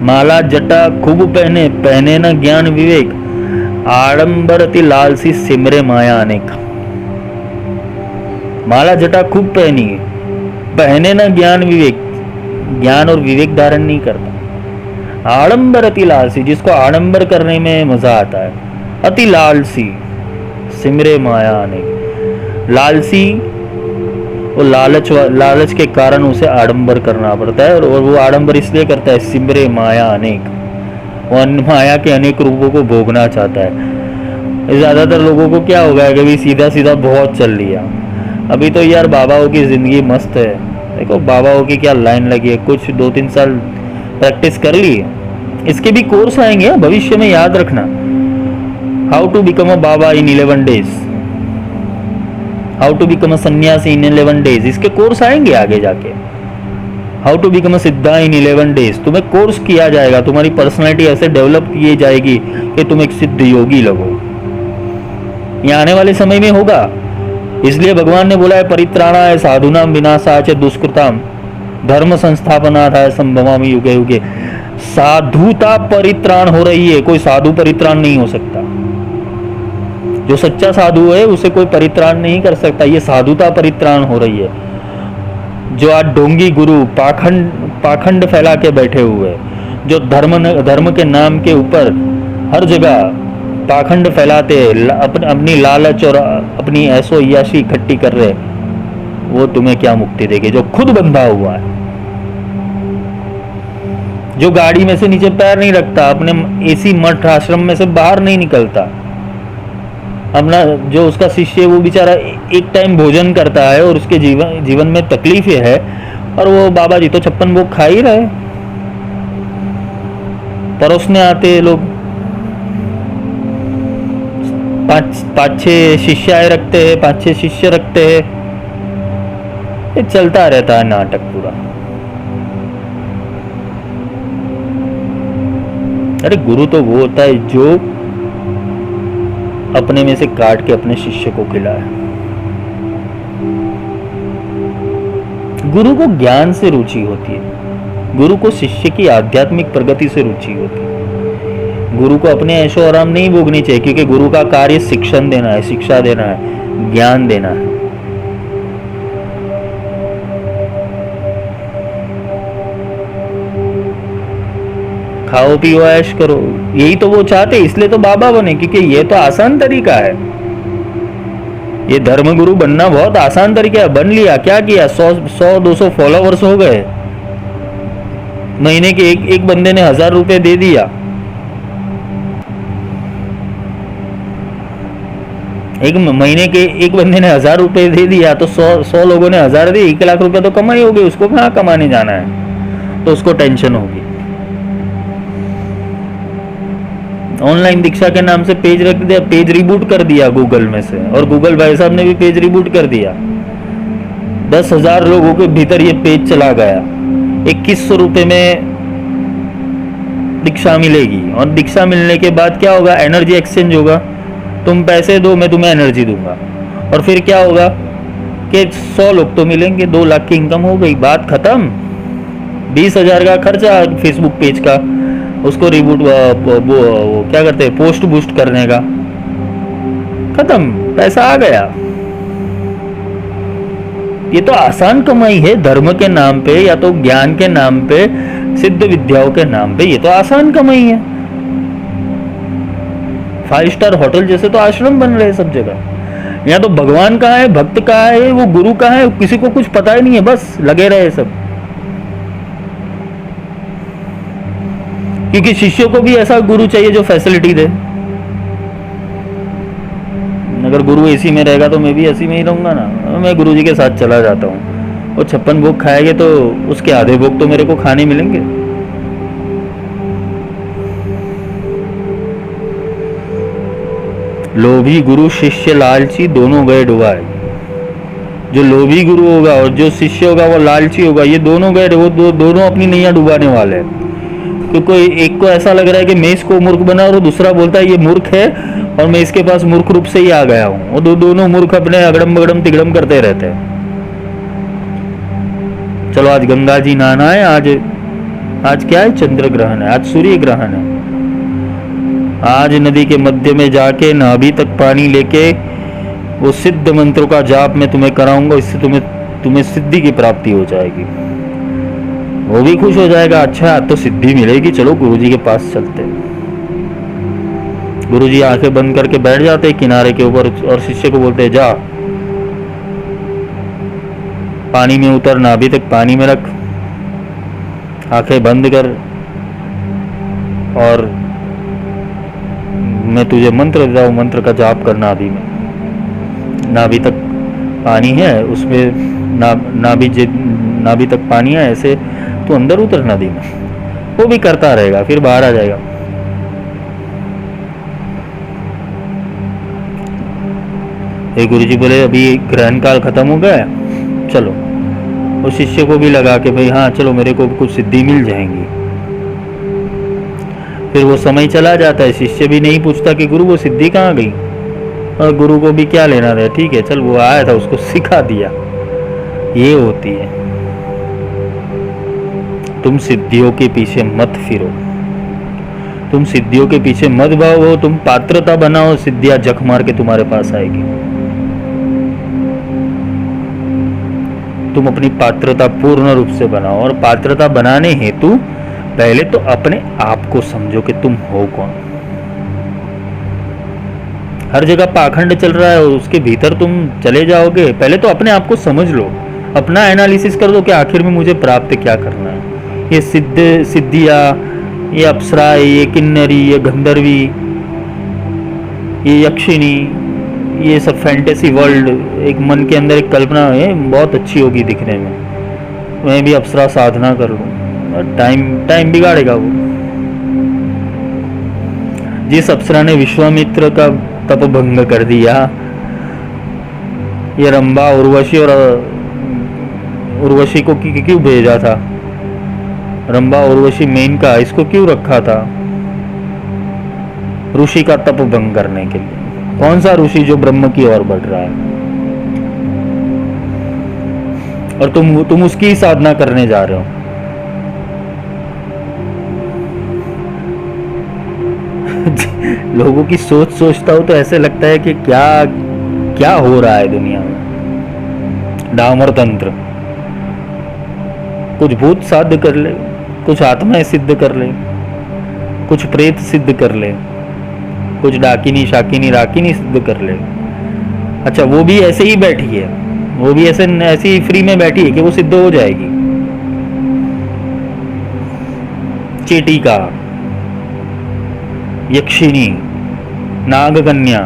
[SPEAKER 1] माला जटा खूब पहने, पहने न ज्ञान विवेक, आडंबर अति लालसी सिमरे माया अनेक। माला जटा खूब पहनी है, पहने न ज्ञान विवेक, ज्ञान और विवेक धारण नहीं करता। आडंबर अति लालसी, जिसको आडंबर करने में मजा आता है, अति लालसी सिमरे माया अनेक। लालसी वो लालच के कारण उसे आडंबर करना पड़ता है, और वो आडंबर इसलिए करता है सिमरे माया अनेक, वो माया के अनेक रूपों को भोगना चाहता है। ज्यादातर लोगों को क्या होगा कि भी सीधा सीधा बहुत चल लिया। अभी तो यार बाबाओं की जिंदगी मस्त है, देखो बाबाओं की क्या लाइन लगी है, कुछ 2-3 साल प्रैक्टिस कर ली है, इसके भी कोर्स आएंगे भविष्य में, याद रखना। How to become a baba in 11 days, how to become a sanyasi in 11 days, इसके कोर्स आएंगे आगे जाके। हाउ टू बिकम अ सिद्धा इन 11 डेज, तुम्हें कोर्स किया जाएगा, तुम्हारी पर्सनैलिटी ऐसे डेवलप की जाएगी कि तुम एक सिद्ध योगी लगो। ये आने वाले समय में होगा, इसलिए भगवान ने बोला है परित्राणाय साधुनाम विनाशाय च दुष्कृताम धर्म संस्थापनार्थाय संभवामि युगे युगे। साधुता परित्राण हो रही है, कोई साधु परित्राण नहीं हो सकता। जो सच्चा साधु है उसे कोई परित्राण नहीं कर सकता, ये साधुता परित्राण हो रही है। जो आज ढोंगी गुरु पाखंड फैला के बैठे हुए, जो धर्म के नाम के ऊपर हर जगह पाखंड फैलाते, अपनी लालच और अपनी ऐसो याशी इकट्ठी कर रहे, वो तुम्हें क्या मुक्ति देगी? जो खुद बंधा हुआ है, जो गाड़ी में से नीचे पैर नहीं रखता, अपने एसी मठ आश्रम में से बाहर नहीं निकलता, अपना जो उसका शिष्य वो बेचारा एक टाइम भोजन करता है और उसके जीवन में तकलीफ ये है, और वो बाबा जी तो 56 भोग खा ही रहे। परोसने आते लोग, 5-6 शिष्याएं रखते हैं, 5-6 शिष्य रखते हैं, ये चलता रहता है नाटक पूरा। अरे गुरु तो वो होता है जो अपने में से काट के अपने शिष्य को खिलाए। गुरु को ज्ञान से रुचि होती है, गुरु को शिष्य की आध्यात्मिक प्रगति से रुचि होती है। गुरु को अपने ऐशो आराम नहीं भोगनी चाहिए, क्योंकि गुरु का कार्य शिक्षण देना है, शिक्षा देना है, ज्ञान देना है। खाओ पियो ऐश करो, यही तो वो चाहते, इसलिए तो बाबा बने, क्योंकि ये तो आसान तरीका है। ये धर्म गुरु बनना बहुत आसान तरीका है। बन लिया, क्या किया, 100-200 फॉलोवर्स हो गए, महीने के एक बंदे ने 1000 रुपए दे दिया, एक महीने के एक बंदे ने 1000 रुपये दे दिया तो 100 लोगों ने 1000 दिए, 1 लाख रुपए तो कमाई होगी, उसको कहाँ कमाने जाना है, तो उसको टेंशन होगी। ऑनलाइन दीक्षा के नाम से पेज रख दिया, पेज रिबूट कर दिया गूगल में से, और गूगल भाई साहब ने भी पेज रिबूट कर दिया। 10,000 लोगों के भीतर ये पेज चला गया। 2100 रुपये में दीक्षा मिलेगी, और दीक्षा मिलने के बाद क्या होगा, एनर्जी एक्सचेंज होगा। तुम पैसे दो, मैं तुम्हें एनर्जी दूंगा, और फिर क्या होगा कि 100 लोग तो मिलेंगे, 2 लाख की इनकम हो गई, बात खत्म। 20,000 का खर्चा फेसबुक पेज का, उसको रिबूट वो क्या करते हैं, पोस्ट बूस्ट करने का, खत्म, पैसा आ गया। ये तो आसान कमाई है, धर्म के नाम पे या तो ज्ञान के नाम पे, सिद्ध विद्याओं के नाम पे, ये तो आसान कमाई है। 5 स्टार होटल जैसे तो आश्रम बन रहे हैं सब जगह। यहाँ तो भगवान कहाँ है, भक्त कहाँ है, वो गुरु कहाँ है, किसी को कुछ पता ही नहीं है, बस लगे रहे सब। क्योंकि शिष्यों को भी ऐसा गुरु चाहिए जो फैसिलिटी दे। अगर गुरु एसी में रहेगा तो मैं भी एसी में ही रहूंगा ना, मैं गुरु जी के साथ चला जाता हूँ। वो 56 भोग खाएंगे तो उसके आधे भोग तो मेरे को खाने मिलेंगे। लोभी गुरु शिष्य लालची दोनों गए डुबाए। जो लोभी गुरु होगा और जो शिष्य होगा वो लालची होगा, ये दोनों गए, वो दोनों अपनी नैया डुबाने वाले हैं। क्योंकि एक को ऐसा लग रहा है कि मैं इसको मूर्ख बना, और दूसरा बोलता है ये मूर्ख है और मैं इसके पास मूर्ख रूप से ही आ गया हूं। और दोनों मूर्ख अपने अगड़म बगड़म तिगड़म करते रहते हैं। चलो आज गंगा जी नहाना है, आज क्या है, चंद्र ग्रहण है, आज सूर्य ग्रहण है। आज नदी के मध्य में जाके नाभि तक पानी लेके वो सिद्ध मंत्रों का जाप मैं तुम्हें कराऊंगा, इससे तुम्हें सिद्धि की प्राप्ति हो जाएगी। वो भी खुश हो जाएगा, अच्छा तो सिद्धि मिलेगी, चलो गुरुजी के पास चलते। गुरुजी आंखें बंद करके बैठ जाते हैं किनारे के ऊपर और शिष्य को बोलते हैं, जा पानी में उतर, नाभि तक पानी में रख, आंखें बंद कर, और मैं तुझे मंत्र देता हूं, मंत्र का जाप कर नाभि में। नाभि तक पानी है, उसमें नाभि तक पानी है, ऐसे तो अंदर उतर नदी में। वो भी करता रहेगा, फिर बाहर आ जाएगा। एक गुरुजी बोले अभी ग्रहण काल खत्म हो गया, चलो। उस शिष्य को भी लगा कि भाई हाँ चलो मेरे को कुछ सिद्धि मिल जाएंगी। फिर वो समय चला जाता है, शिष्य भी नहीं पूछता कि गुरु वो सिद्धि कहाँ गई, और गुरु को भी क्या लेना था, ठीक है चल वो आया था उसको सिखा दिया। ये होती है। तुम सिद्धियों के पीछे मत फिरो, तुम सिद्धियों के पीछे मत भागो, तुम पात्रता बनाओ, सिद्धियां जख मार के तुम्हारे पास आएगी। तुम अपनी पात्रता पूर्ण रूप से बनाओ, और पात्रता बनाने हेतु पहले तो अपने आप को समझो कि तुम हो कौन। हर जगह पाखंड चल रहा है, उसके भीतर तुम चले जाओगे, पहले तो अपने आप को समझ लो, अपना एनालिसिस कर दो कि आखिर में मुझे प्राप्त क्या करना है। ये सिद्धियाँ, ये अप्सरा, ये किन्नरी, ये गंधर्वी, ये यक्षिणी, ये सब फैंटेसी वर्ल्ड, एक मन के अंदर एक कल्पना है, बहुत अच्छी होगी दिखने में, मैं भी अप्सरा साधना कर लूँ, टाइम बिगाड़ेगा वो। जिस अप्सरा ने विश्वामित्र का तप भंग कर दिया, ये रंभा उर्वशी, और उर्वशी को क्यों भेजा था, रंभा उर्वशी मेनका, इसको क्यों रखा था, ऋषि का तप भंग करने के लिए। कौन सा ऋषि जो ब्रह्म की ओर बढ़ रहा है, और तुम उसकी ही साधना करने जा रहे हो। लोगों की सोचता हूं तो ऐसे लगता है कि क्या हो रहा है दुनिया में। डामर तंत्र, कुछ भूत साध्य कर ले, कुछ आत्माएं सिद्ध कर ले, कुछ प्रेत सिद्ध कर ले, कुछ डाकिनी शाकिनी राकिनी सिद्ध कर ले। अच्छा वो भी ऐसे ही बैठी है, वो भी ऐसे ही फ्री में बैठी है कि वो सिद्ध हो जाएगी। चेटिका, यक्षिणी, नागकन्या,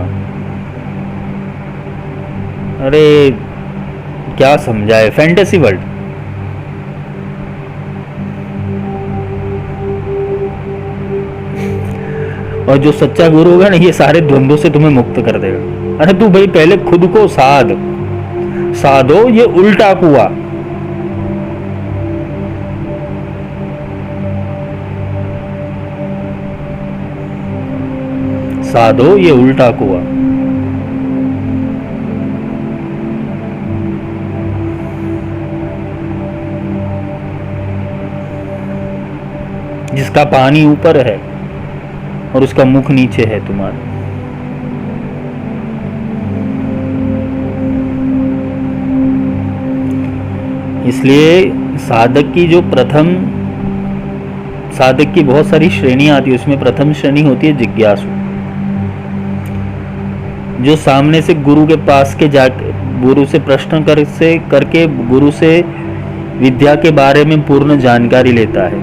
[SPEAKER 1] अरे क्या समझाए, फैंटेसी वर्ल्ड। और जो सच्चा गुरु होगा ना, ये सारे द्वंद्वों से तुम्हें मुक्त कर देगा। अरे तू भाई पहले खुद को साधो, ये उल्टा कुआ। साधो ये उल्टा कुआ। जिसका पानी ऊपर है और उसका मुख नीचे है तुम्हारा। इसलिए साधक की बहुत सारी श्रेणियां आती है, उसमें प्रथम श्रेणी होती है जिज्ञासु, जो सामने से गुरु के पास के जाके गुरु से प्रश्न करके गुरु से विद्या के बारे में पूर्ण जानकारी लेता है।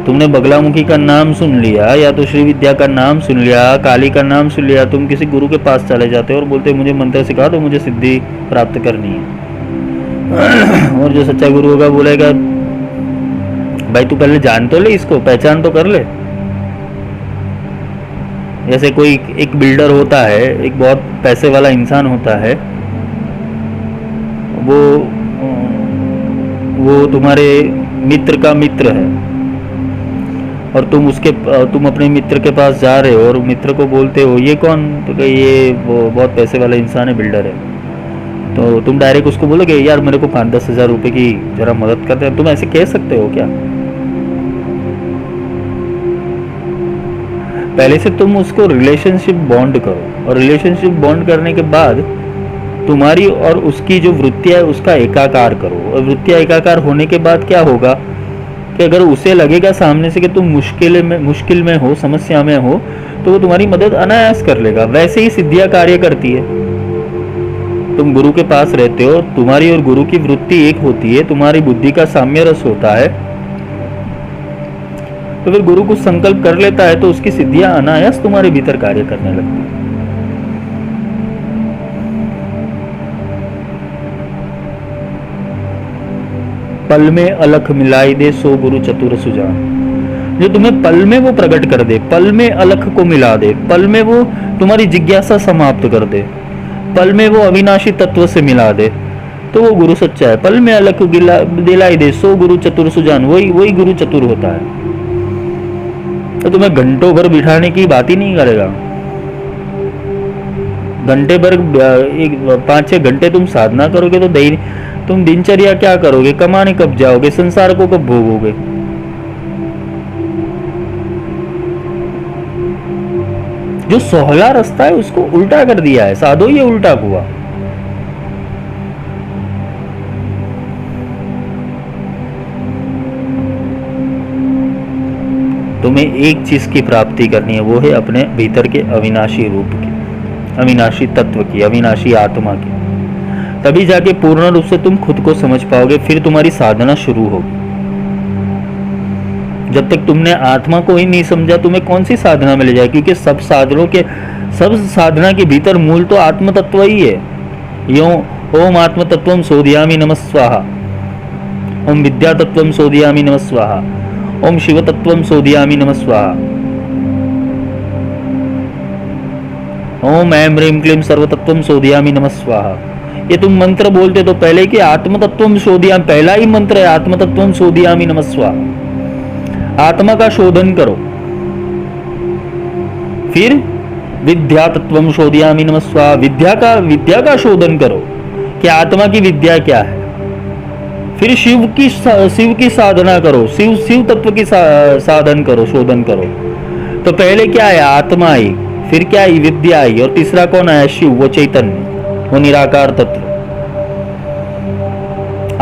[SPEAKER 1] तुमने बगलामुखी का नाम सुन लिया या तो श्री विद्या का नाम सुन लिया, काली का नाम सुन लिया, तुम किसी गुरु के पास चले जाते हो और बोलते मुझे मंत्र सिखा दो, मुझे सिद्धि प्राप्त करनी है। और जो सच्चा गुरु होगा बोलेगा भाई तू पहले जान तो ले, इसको पहचान तो कर ले। जैसे कोई एक बिल्डर होता है, एक बहुत पैसे वाला इंसान होता है, वो तुम्हारे मित्र का मित्र है और तुम अपने मित्र के पास जा रहे हो और मित्र को बोलते हो ये कौन, तो ये वो बहुत पैसे वाला इंसान है, बिल्डर है। तो तुम डायरेक्ट उसको बोलोगे यार मेरे को 5-10 हज़ार रुपये की जरा मदद करते हैं, तुम ऐसे कह सकते हो क्या? पहले से तुम उसको रिलेशनशिप बॉन्ड करो, और रिलेशनशिप बॉन्ड करने के बाद तुम्हारी और उसकी जो वृत्तियां है उसका एकाकार करो। और वृत्तियां एकाकार होने के बाद क्या होगा कि अगर उसे लगेगा सामने से कि तुम मुश्किल में हो, समस्या में हो, तो वो तुम्हारी मदद अनायास कर लेगा। वैसे ही सिद्धियां कार्य करती है। तुम गुरु के पास रहते हो, तुम्हारी और गुरु की वृत्ति एक होती है, तुम्हारी बुद्धि का साम्य रस होता है, तो फिर गुरु कुछ संकल्प कर लेता है तो उसकी सिद्धियां अनायास तुम्हारे भीतर कार्य करने लगती है। पल में अलख मिलाई दे सो गुरु चतुर सुजान। जो तुम्हें पल में वो प्रकट कर दे, पल में अलख को मिला दे, पल में वो तुम्हारी जिज्ञासा समाप्त कर दे, पल में वो अविनाशी तत्व से मिला दे, तो वो गुरु सच्चा है। पल में अलख दिलाई दे सो गुरु चतुर सुजान, वही गुरु चतुर होता है। तो तुम्हें घंटों भर बिठाने की बात ही नहीं करेगा। घंटे भर 5-6 घंटे तुम साधना करोगे तो तुम दिनचर्या क्या करोगे, कमाने कब जाओगे, संसार को कब भोगोगे? जो सोहला रास्ता है उसको उल्टा कर दिया है, साधो ये उल्टा हुआ। तुम्हें एक चीज की प्राप्ति करनी है, वो है अपने भीतर के अविनाशी रूप की, अविनाशी तत्व की, अविनाशी आत्मा की। तभी जाके पूर्ण रूप से तुम खुद को समझ पाओगे, फिर तुम्हारी साधना शुरू होगी। जब तक तुमने आत्मा को ही नहीं समझा, तुम्हें कौन सी साधना में ले जाए? क्योंकि सब साधना के भीतर मूल तो आत्म तत्व ही है। यो ओम आत्म तत्वम सोधियामि नमः स्वाहा, ओम विद्या तत्वम सोधियामि नमः स्वाहा, ओम शिव तत्वम सोधियामि नमः स्वाहा, ओम ऐं ह्रीं क्लीं सर्व तत्वम सोधियामि नमः स्वाहा। ये तुम मंत्र बोलते तो पहले कि आत्म तत्वम सोधियामि, पहला ही मंत्र है आत्म तत्वम सोधियामि नमः स्वाहा। आत्मा का शोधन करो। फिर विद्या तत्वम सोधियामि नमः स्वाहा, विद्या का शोधन करो कि आत्मा की विद्या क्या है। फिर शिव की साधना करो, शिव तत्व की साधन करो, शोधन करो। तो पहले क्या है? आत्मा आई, फिर क्या आई? विद्या आई, और तीसरा कौन आया? शिव, वो चैतन्य, वो निराकार तत्व।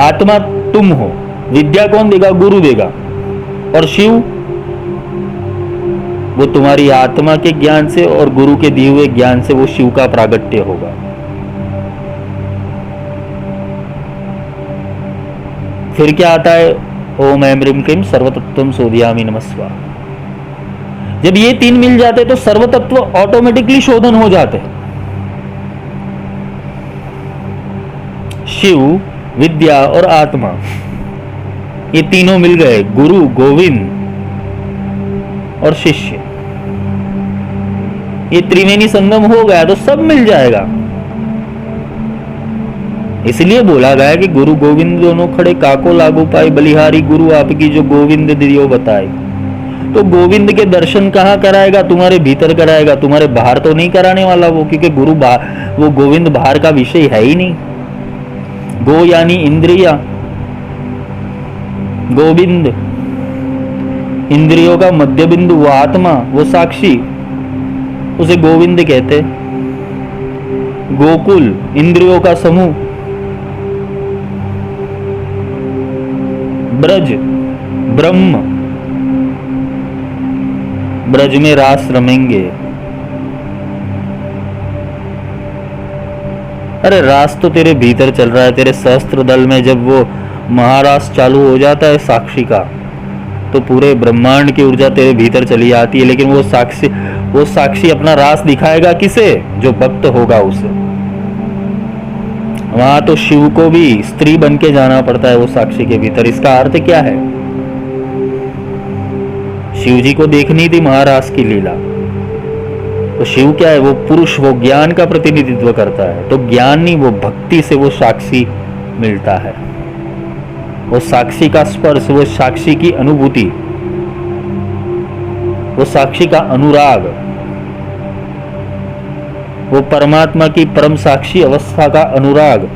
[SPEAKER 1] आत्मा तुम हो, विद्या कौन देगा? गुरु देगा, और शिव वो तुम्हारी आत्मा के ज्ञान से और गुरु के दिए हुए ज्ञान से वो शिव का प्रागट्य होगा। फिर क्या आता है? ओम ऐं ह्रीं क्लीं सर्वतत्वम सोधियामि नमः स्वाहा। जब ये 3 मिल जाते तो सर्वतत्व ऑटोमेटिकली शोधन हो जाते हैं। शिव, विद्या और आत्मा, ये तीनों मिल गए, गुरु, गोविंद और शिष्य, ये त्रिवेणी संगम हो गया तो सब मिल जाएगा। इसलिए बोला गया कि गुरु गोविंद दोनों खड़े, काको लागू पाए, बलिहारी गुरु आपकी जो गोविंद दियो बताए। तो गोविंद के दर्शन कहाँ कराएगा? तुम्हारे भीतर कराएगा, तुम्हारे बाहर तो नहीं कराने वाला वो, क्योंकि वो गोविंद बाहर का विषय है ही नहीं। गो यानी इंद्रिया, गोविंद इंद्रियों का मध्य बिंदु, वो आत्मा, वो साक्षी, उसे गोविंद कहते। गोकुल इंद्रियों का समूह, ब्रज ब्रह्म, ब्रज में रास रमेंगे। अरे रास तो तेरे भीतर चल रहा है, तेरे सहस्त्र दल में जब वो महारास चालू हो जाता है साक्षी का, तो पूरे ब्रह्मांड की ऊर्जा तेरे भीतर चली आती है। लेकिन वो साक्षी अपना रास दिखाएगा किसे? जो भक्त होगा उसे। वहां तो शिव को भी स्त्री बन के जाना पड़ता है वो साक्षी के भीतर। इसका अर्थ क्या है? शिव जी को देखनी थी महारास की लीला, तो शिव क्या है? वो पुरुष, वो ज्ञान का प्रतिनिधित्व करता है। तो ज्ञान नहीं, वो भक्ति से वो साक्षी मिलता है, वो साक्षी का स्पर्श, वो साक्षी की अनुभूति, वो साक्षी का अनुराग, वो परमात्मा की परम साक्षी अवस्था का अनुराग,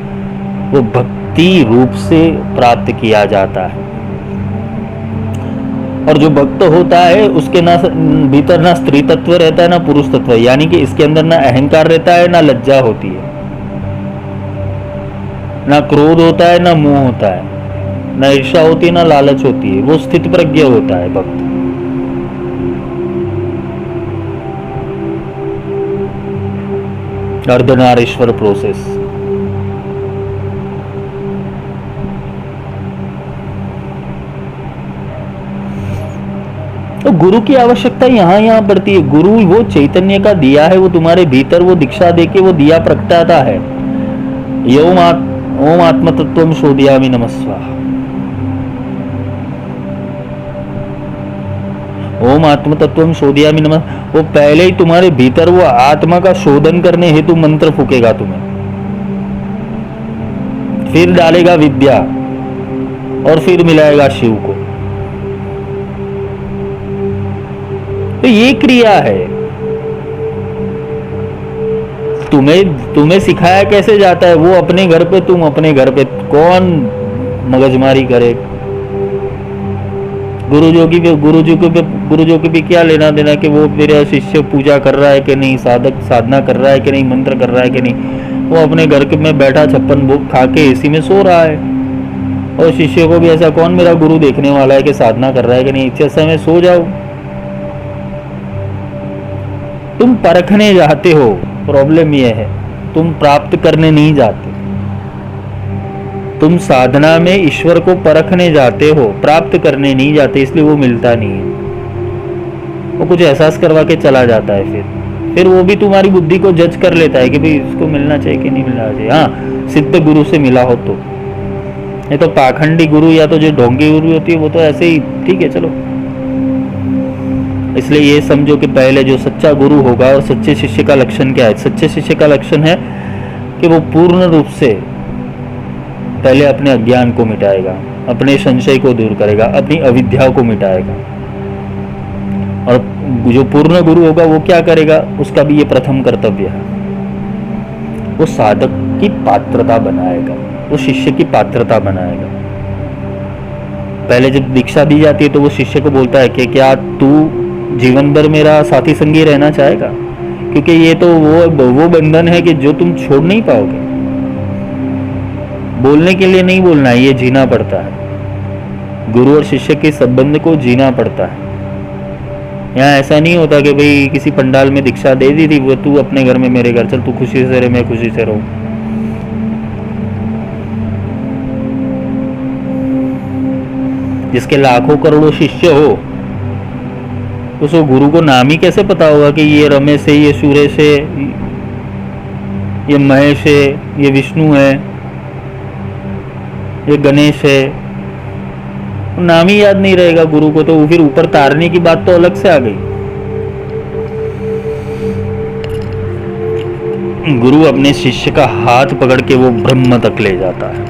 [SPEAKER 1] वो भक्ति रूप से प्राप्त किया जाता है। और जो भक्त होता है उसके ना भीतर ना स्त्री तत्व रहता है ना पुरुष तत्व, यानी कि इसके अंदर ना अहंकार रहता है ना लज्जा होती है, ना क्रोध होता है ना मोह होता है, ना ईर्ष्या होती है ना लालच होती है। वो स्थित प्रज्ञ होता है भक्त। अर्धनारीश्वर प्रोसेस। तो गुरु की आवश्यकता यहाँ पड़ती है। गुरु वो चैतन्य का दिया है, वो तुम्हारे भीतर वो दीक्षा देके वो दिया प्रगटाता है। ओम आत्म तत्वम शोधयामि नमस्वाहा। ओम आत्म तत्वम शोधयामि नमः, वो पहले ही तुम्हारे भीतर वो आत्मा का शोधन करने हेतु मंत्र फूकेगा तुम्हें, फिर डालेगा विद्या और फिर मिलाएगा शिव को। तो ये क्रिया है। तुम्हें सिखाया कैसे जाता है? वो अपने घर पे, तुम अपने घर पे, कौन मगजमारी करे? गुरुजी को भी क्या लेना देना कि वो मेरा शिष्य पूजा कर रहा है कि नहीं, साधक साधना कर रहा है कि नहीं, मंत्र कर रहा है कि नहीं। वो अपने घर में बैठा 56 भोग खा के एसी में सो रहा है, और शिष्य को भी ऐसा कौन मेरा गुरु देखने वाला है कि साधना कर रहा है कि नहीं। इच्छा समय सो जाओ। तुम परखने जाते हो, प्रॉब्लम यह है तुम प्राप्त करने नहीं जाते। तुम साधना में ईश्वर को परखने जाते हो, प्राप्त करने नहीं जाते, इसलिए वो मिलता नहीं है। वो कुछ एहसास करवा के चला जाता है। फिर वो भी तुम्हारी बुद्धि को जज कर लेता है कि भाई इसको मिलना चाहिए कि नहीं मिलना चाहिए। हाँ, सिद्ध गुरु से मिला हो तो। नहीं तो पाखंडी गुरु या तो जो ढोंगी गुरु होती है वो तो ऐसे ही ठीक है चलो। इसलिए ये समझो कि पहले जो सच्चा गुरु होगा, और सच्चे शिष्य का लक्षण क्या है? सच्चे शिष्य का लक्षण है कि वो पूर्ण रूप से पहले अपने अज्ञान को मिटाएगा, अपने संशय को दूर करेगा, अपनी अविद्या को मिटाएगा। और जो पूर्ण गुरु होगा वो क्या करेगा? उसका भी ये प्रथम कर्तव्य है, वो साधक की पात्रता बनाएगा, वो शिष्य की पात्रता बनाएगा। पहले जब दीक्षा दी जाती है तो वो शिष्य को बोलता है कि क्या तू जीवन भर मेरा साथी संगी रहना चाहेगा? क्योंकि ये तो वो बंधन है कि जो तुम छोड़ नहीं पाओगे। बोलने के लिए नहीं बोलना है, ये जीना पड़ता है। गुरु और शिष्य के संबंध को जीना पड़ता है। यहाँ ऐसा नहीं होता कि भाई किसी पंडाल में दीक्षा दे दी थी, वो तू अपने घर में मेरे घर चल, तू खुशी से रहे मैं खुशी से रहूं। जिसके लाखों करोड़ों शिष्य हो, उसको गुरु को नाम ही कैसे पता होगा कि ये रमेश है, ये सुरेश है, ये महेश है, ये विष्णु है? ये गणेश है, नाम ही याद नहीं रहेगा गुरु को, तो फिर ऊपर तारने की बात तो अलग से आ गई। गुरु अपने शिष्य का हाथ पकड़ के वो ब्रह्म तक ले जाता है।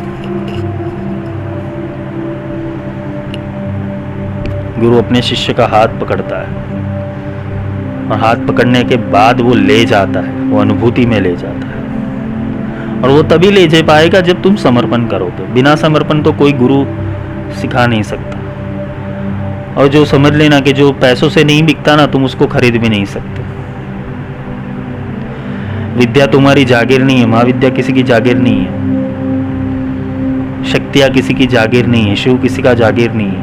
[SPEAKER 1] गुरु अपने शिष्य का हाथ पकड़ता है और हाथ पकड़ने के बाद वो ले जाता है, वो अनुभूति में ले जाता है। और वो तभी ले जा पाएगा जब तुम समर्पण करोगे। बिना समर्पण तो कोई गुरु सिखा नहीं सकता। और जो समझ लेना कि जो पैसों से नहीं बिकता ना, तुम उसको खरीद भी नहीं सकते। विद्या तुम्हारी जागीर नहीं है, महाविद्या किसी की जागीर नहीं है, शक्तियां किसी की जागीर नहीं है, शिव किसी का जागीर नहीं है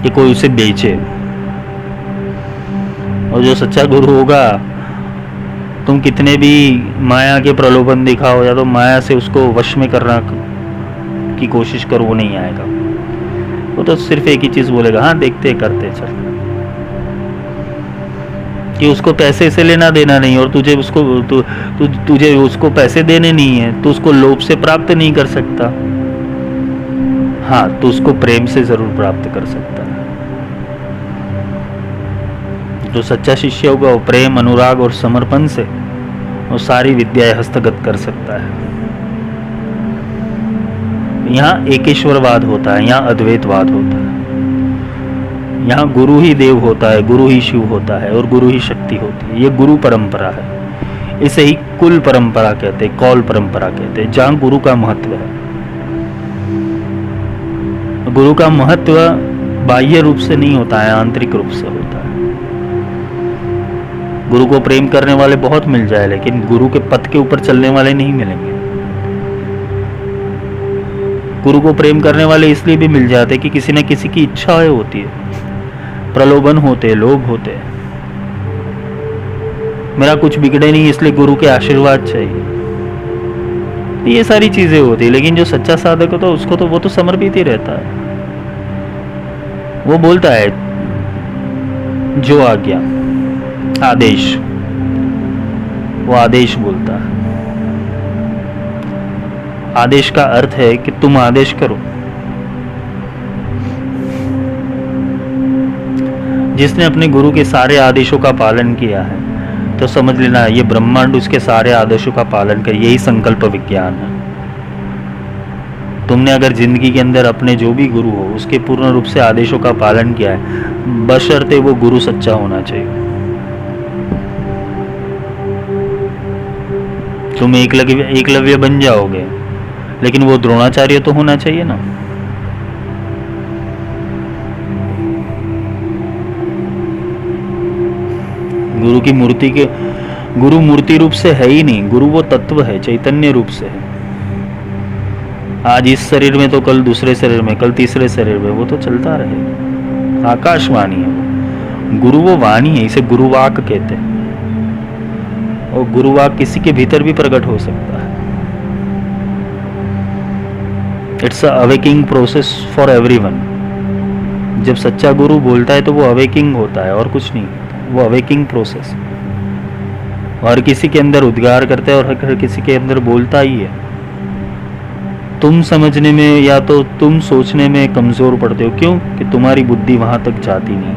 [SPEAKER 1] कि कोई उसे बेचे। और जो सच्चा गुरु होगा, तुम कितने भी माया के प्रलोभन दिखाओ या तो माया से उसको वश में करना की कोशिश करो, वो नहीं आएगा। वो तो सिर्फ एक ही चीज बोलेगा, हाँ देखते करते चल, कि उसको पैसे से लेना देना नहीं, और तुझे उसको तुझे उसको पैसे देने नहीं है, तो उसको लोभ से प्राप्त नहीं कर सकता। हाँ, तो उसको प्रेम से जरूर प्राप्त कर सकता है। जो सच्चा शिष्य होगा वो प्रेम, अनुराग और समर्पण से वो सारी विद्याएं हस्तगत कर सकता है। यहाँ एकेश्वरवाद होता है, यहाँ अद्वैतवाद होता है, यहाँ गुरु ही देव होता है, गुरु ही शिव होता है और गुरु ही शक्ति होती है। ये गुरु परंपरा है, इसे ही कुल परंपरा कहते हैं, कौल परंपरा कहते हैं, जहाँ गुरु का महत्व है। गुरु का महत्व बाह्य रूप से नहीं होता है, आंतरिक रूप से होता है। गुरु को प्रेम करने वाले बहुत मिल जाए, लेकिन गुरु के पथ के ऊपर चलने वाले नहीं मिलेंगे। गुरु को प्रेम करने वाले इसलिए भी मिल जाते कि किसी न किसी की इच्छाएं होती है, प्रलोभन होते, लोभ होते। मेरा कुछ बिगड़े नहीं इसलिए गुरु के आशीर्वाद चाहिए, ये सारी चीजें होती है। लेकिन जो सच्चा साधक हो तो उसको तो वो तो समर्पित ही रहता है। वो बोलता है जो आज्ञा, आदेश, वो आदेश बोलता है। आदेश का अर्थ है कि तुम आदेश करो। जिसने अपने गुरु के सारे आदेशों का पालन किया है, तो समझ लेना ये ब्रह्मांड उसके सारे आदेशों का पालन करे। यही संकल्प विज्ञान है। तुमने अगर जिंदगी के अंदर अपने जो भी गुरु हो उसके पूर्ण रूप से आदेशों का पालन किया है, बशर्ते वो गुरु सच्चा होना चाहिए। तुम एकलव्य बन जाओगे, लेकिन वो द्रोणाचार्य तो होना चाहिए ना। गुरु की मूर्ति के गुरु मूर्ति रूप से है ही नहीं, गुरु वो तत्व है, चैतन्य रूप से है। आज इस शरीर में तो कल दूसरे शरीर में, कल तीसरे शरीर में, वो तो चलता रहे। आकाशवाणी है वो, गुरु वो वाणी है, इसे गुरुवाक कहते हैं। और गुरुवाक किसी के भीतर भी प्रकट हो सकता है। It's a awaking process for everyone. जब सच्चा गुरु बोलता है तो वो अवेकिंग होता है और कुछ नहीं, वो अवेकिंग प्रोसेस हर किसी के अंदर उद्गार करता है और हर किसी के अंदर बोलता ही है। तुम समझने में या तो तुम सोचने में कमजोर पड़ते हो, क्यों कि तुम्हारी बुद्धि वहां तक जाती नहीं।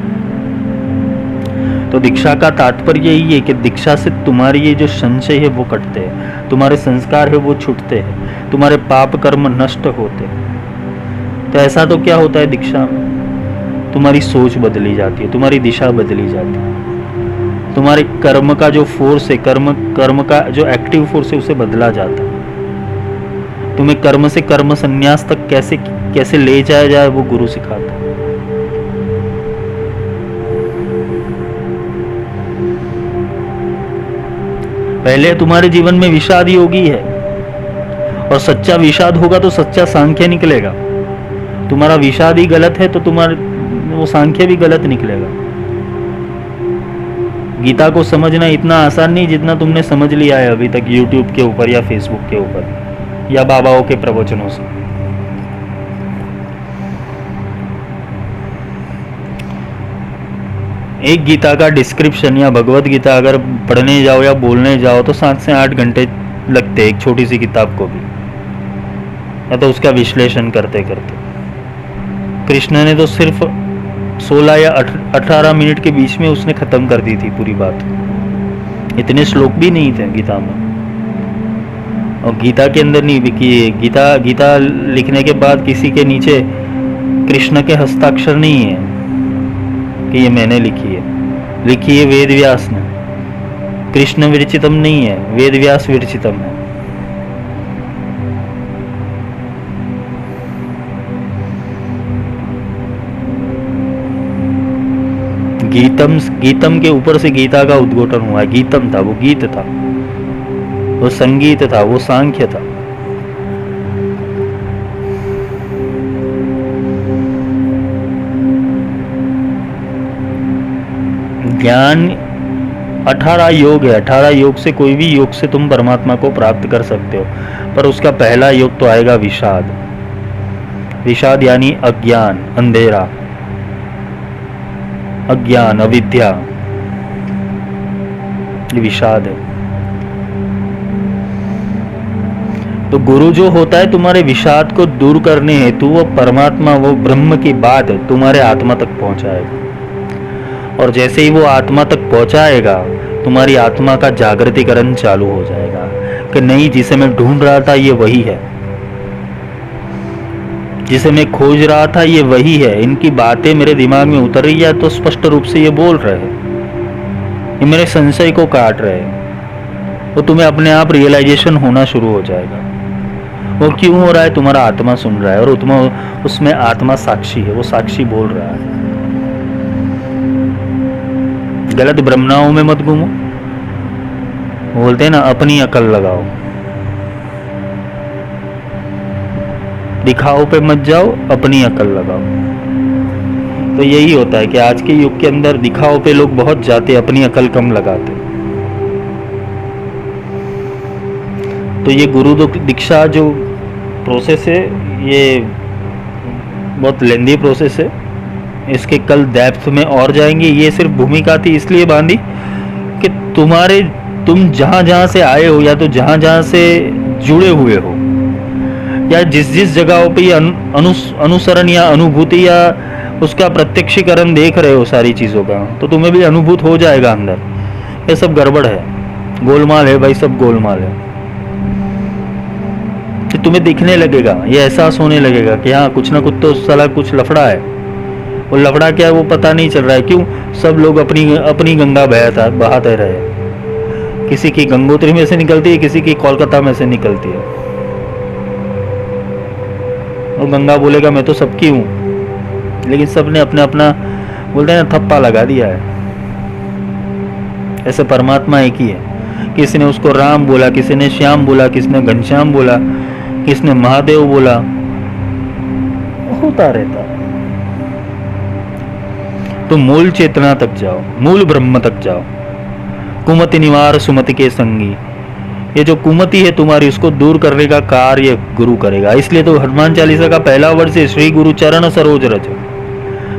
[SPEAKER 1] तो दीक्षा का तात्पर्य यही है कि दीक्षा से तुम्हारी ये जो संशय है वो कटते हैं, तुम्हारे संस्कार है वो छूटते हैं, तुम्हारे पाप कर्म नष्ट होते हैं। तो ऐसा तो क्या होता है दीक्षा में, तुम्हारी सोच बदली जाती है, तुम्हारी दिशा बदली जाती है, तुम्हारे कर्म का जो फोर्स है, कर्म का जो एक्टिव फोर्स है उसे बदला जाता है। तुम्हें कर्म से कर्म संन्यास तक कैसे ले जाया जाए वो गुरु सिखाता है। पहले तुम्हारे जीवन में विषाद योगी है, और सच्चा विषाद होगा तो सच्चा सांख्य निकलेगा। तुम्हारा विषाद ही गलत है तो तुम्हारा वो सांख्य भी गलत निकलेगा। गीता को समझना इतना आसान नहीं जितना तुमने समझ लिया है अभी तक YouTube के ऊपर या Facebook के ऊपर या बाबाओं के प्रवचनों से। एक गीता का डिस्क्रिप्शन या भगवत गीता अगर पढ़ने जाओ या बोलने जाओ तो 7 से 8 घंटे लगते हैं, एक छोटी सी किताब को भी। या तो उसका विश्लेषण करते करते। कृष्ण ने तो सिर्फ 16 या 18 मिनट के बीच में उसने खत्म कर दी थी पूरी बात। इतने श्लोक भी नहीं थे गीता में, और गीता के अंदर नहीं बिकी है। गीता लिखने के बाद किसी के नीचे कृष्ण के हस्ताक्षर नहीं है कि ये मैंने लिखी है वेद व्यास ने। कृष्ण विरचितम नहीं है, वेद व्यास विरचितम है। गीतम के ऊपर से गीता का उद्घोटन हुआ है। गीतम था, वो गीत था, वो संगीत था, वो सांख्य था। ज्ञान 18 योग है। 18 योग से कोई भी योग से तुम परमात्मा को प्राप्त कर सकते हो, पर उसका पहला योग तो आएगा विषाद। विषाद यानी अज्ञान, अंधेरा, अज्ञान, अविद्या, ये विषाद है। तो गुरु जो होता है तुम्हारे विषाद को दूर करने हेतु वो परमात्मा, वो ब्रह्म की बात तुम्हारे आत्मा तक पहुंचाएगा, और जैसे ही वो आत्मा तक पहुंचाएगा तुम्हारी आत्मा का जागृतिकरण चालू हो जाएगा कि नहीं, जिसे मैं ढूंढ रहा था ये वही है, जिसे मैं खोज रहा था ये वही है। इनकी बातें मेरे दिमाग में उतर रही है तो स्पष्ट रूप से ये बोल रहे हैं, ये मेरे संशय को काट रहे हैं। तो तुम्हें अपने आप रियलाइजेशन होना शुरू हो जाएगा। वो क्यों हो रहा है? तुम्हारा आत्मा सुन रहा है, और उसमें आत्मा साक्षी है, वो साक्षी बोल रहा है। गलत भ्रमणाओं में मत घूमो। बोलते हैं ना, अपनी अकल लगाओ, दिखाओ पे मत जाओ, अपनी अकल लगाओ। तो यही होता है कि आज के युग के अंदर दिखाओ पे लोग बहुत जाते, अपनी अकल कम लगाते। तो ये गुरु दीक्षा जो प्रोसेस है, ये बहुत लेंदी प्रोसेस है। इसके कल डेप्थ में और जाएंगे। ये सिर्फ भूमिका थी इसलिए बांधी कि तुम जहां जहां से आए हो, या तो जहां जहां से जुड़े हुए हो, या जिस जिस जगहों पे ये अनुसरण या अनुभूति या उसका प्रत्यक्षीकरण देख रहे हो सारी चीज़ों का, तो तुम्हें भी अनुभूत हो जाएगा अंदर ये सब गड़बड़ है, गोलमाल है भाई, सब गोलमाल है। कि तुम्हें दिखने लगेगा, ये एहसास होने लगेगा कि हाँ कुछ ना कुछ तो साला कुछ लफड़ा है। वो लफड़ा क्या है वो पता नहीं चल रहा है। क्यों? सब लोग अपनी गंगा बहाते रहे। किसी की गंगोत्री में से निकलती है, किसी की कोलकाता में से निकलती है। वो गंगा बोलेगा मैं तो सबकी हूँ, लेकिन सबने अपना अपना बोलते हैं ना थप्पा लगा दिया है। ऐसे परमात्मा एक ही है। किसी ने उसको राम बोला, किसी ने श्याम बोला, किसी ने घनश्याम बोला, किसी ने महादेव बोला, होता रहता है। तो मूल चेतना तक जाओ, मूल ब्रह्म तक जाओ। कुमति निवार सुमति के संगी, ये जो कुमति है तुम्हारी, उसको दूर करने का कार्य गुरु करेगा। इसलिए तो हनुमान चालीसा का पहला वर्ष है, श्री गुरु चरण सरोज रज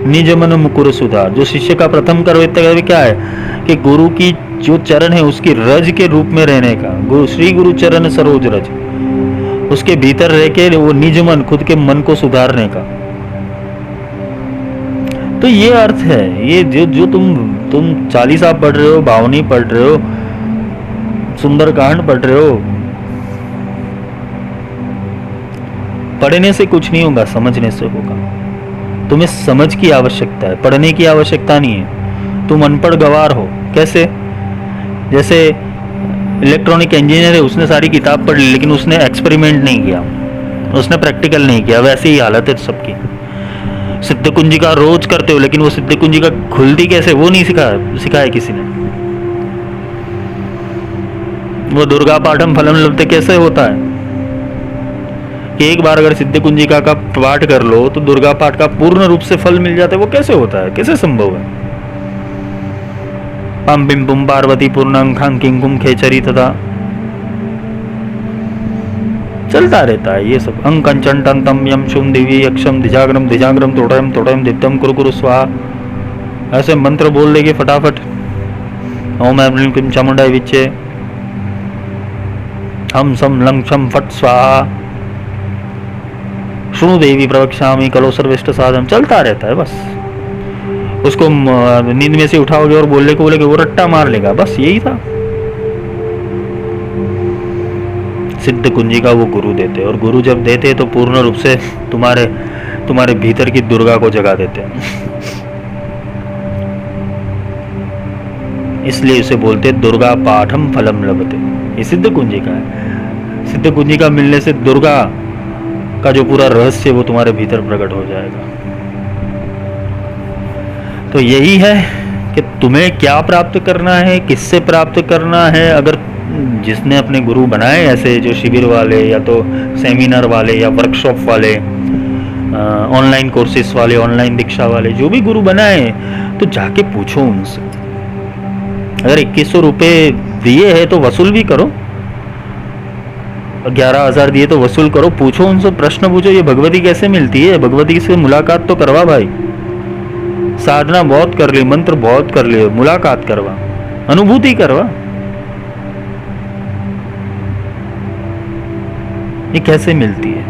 [SPEAKER 1] निज मन मुकुर सुधार। जो शिष्य का प्रथम कर्तव्य क्या है कि गुरु की जो चरण है उसकी रज के रूप में रहने का। श्री गुरु चरण सरोज रज, उसके भीतर रह के वो निज मन, खुद के मन को सुधारने का। तो ये अर्थ है। ये जो तुम चालीसा पढ़ रहे हो, भावनी पढ़ रहे हो, सुंदरकांड पढ़ रहे हो, पढ़ने से कुछ नहीं होगा, समझने से होगा। तुम्हें समझ की आवश्यकता है, पढ़ने की आवश्यकता नहीं है। तुम अनपढ़ गवार हो। कैसे? जैसे इलेक्ट्रॉनिक इंजीनियर है, उसने सारी किताब पढ़ ली, लेकिन उसने एक्सपेरिमेंट नहीं किया, उसने प्रैक्टिकल नहीं किया। वैसे ही हालत है सबकी। सिद्ध कुंजिका रोज करते हो, लेकिन वो सिद्ध कुंजिका खुलती कैसे वो नहीं सिखाया किसी ने। वो दुर्गा पाठम फलम लभते कैसे होता है कि एक बार अगर सिद्ध कुंजिका का पाठ कर लो तो दुर्गा पाठ का पूर्ण रूप से फल मिल जाता है। वो कैसे होता है? कैसे संभव है? पम बिम पुम पार्वती पूर्णांखां किंकुम खेचरी तथा चलता रहता है ये सब। अंकंचन टंतम यम शुम दिव्य यक्षम दिजाग्रम दिजाग्रम तोटयम तोटयम दिप्तम कुरु कुरु स्वाहा। ऐसे मंत्र बोल देंगे फटाफट। ओम ऐं ह्रीं क्लीं चामुंडाय विच्चे, हम सम लंग शम फट स्वाहा। शुणु देवी प्रवक्ष्यामि कलो सर्वेष्ट साधन चलता रहता है बस। उसको नींद में से उठाओगे और बोलने को बोलेगे वो रट्टा मार लेगा, बस यही था। सिद्ध कुंजी का वो गुरु देते, और गुरु जब देते तो पूर्ण रूप से तुम्हारे भीतर की दुर्गा को जगा देते हैं। इसलिए उसे बोलते दुर्गा पाठम फलम लभते। ये सिद्ध कुंजी का है। सिद्ध कुंजी का मिलने से दुर्गा का जो पूरा रहस्य वो तुम्हारे भीतर प्रकट हो जाएगा। तो यही है कि तुम्हें क्या प्राप्त करना है, किससे प्राप्त करना है। अगर जिसने अपने गुरु बनाए ऐसे जो शिविर वाले या तो सेमिनार वाले या वर्कशॉप वाले, ऑनलाइन कोर्सेस वाले, ऑनलाइन दीक्षा वाले, जो भी गुरु बनाए, तो जाके पूछो उनसे। अगर 2100 रुपये दिए हैं तो वसूल भी करो, 11,000 दिए तो वसूल करो। पूछो उनसे, प्रश्न पूछो, ये भगवती कैसे मिलती है, भगवती से मुलाकात तो करवा भाई। साधना बहुत कर ली, मंत्र बहुत कर लिए, मुलाकात करवा, अनुभूति करवा। ये कैसे मिलती है?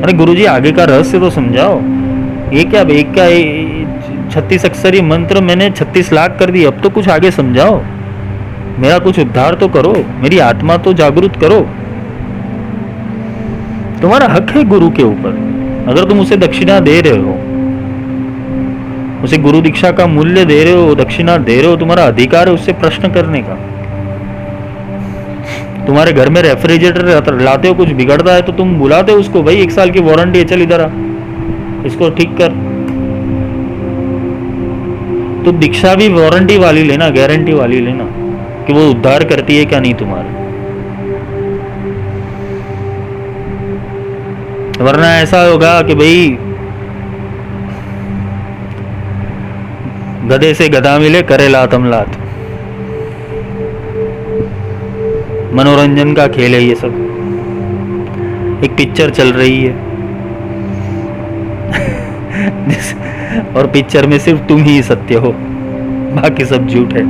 [SPEAKER 1] अरे गुरुजी आगे का रहस्य तो समझाओ। ये क्या 36 अक्षरी मंत्र मैंने 36 लाख कर दी, अब तो कुछ आगे समझाओ, मेरा कुछ उद्धार तो करो, मेरी आत्मा तो जागृत करो। तुम्हारा हक है गुरु के ऊपर। अगर तुम उसे दक्षिणा दे रहे हो, उसे गुरु दीक्षा का मूल्य दे रहे हो, दक्षिणा दे रहे हो, तुम्हारा अधिकार है उससे प्रश्न करने का। तुम्हारे घर में रेफ्रिजरेटर लाते हो, कुछ बिगड़ता है तो तुम बुलाते हो उसको, भाई 1 साल की वारंटी है, चल इधर आ, इसको ठीक कर। तो दीक्षा भी वारंटी वाली लेना, गारंटी वाली लेना कि वो उद्धार करती है क्या नहीं तुम्हारा। वरना ऐसा होगा कि भाई गधे से गधा मिले, करे लातम लात। मनोरंजन का खेल है ये सब। एक पिक्चर चल रही है और पिक्चर में सिर्फ तुम ही सत्य हो, बाकी सब झूठ है।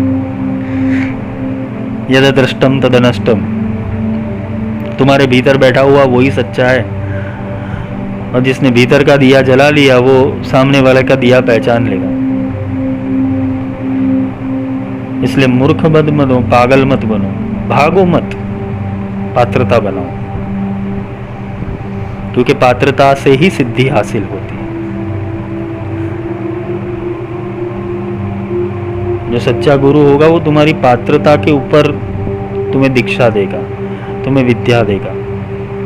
[SPEAKER 1] यद दृष्टम तद नष्टम। तुम्हारे भीतर बैठा हुआ वही सच्चा है, और जिसने भीतर का दिया जला लिया वो सामने वाले का दिया पहचान लेगा। इसलिए मूर्ख मत बनो, पागल मत बनो, भागो मत, पात्रता बनाओ, क्योंकि पात्रता से ही सिद्धि हासिल होती है। जो सच्चा गुरु होगा वो तुम्हारी पात्रता के ऊपर तुम्हें दीक्षा देगा, तुम्हें विद्या देगा,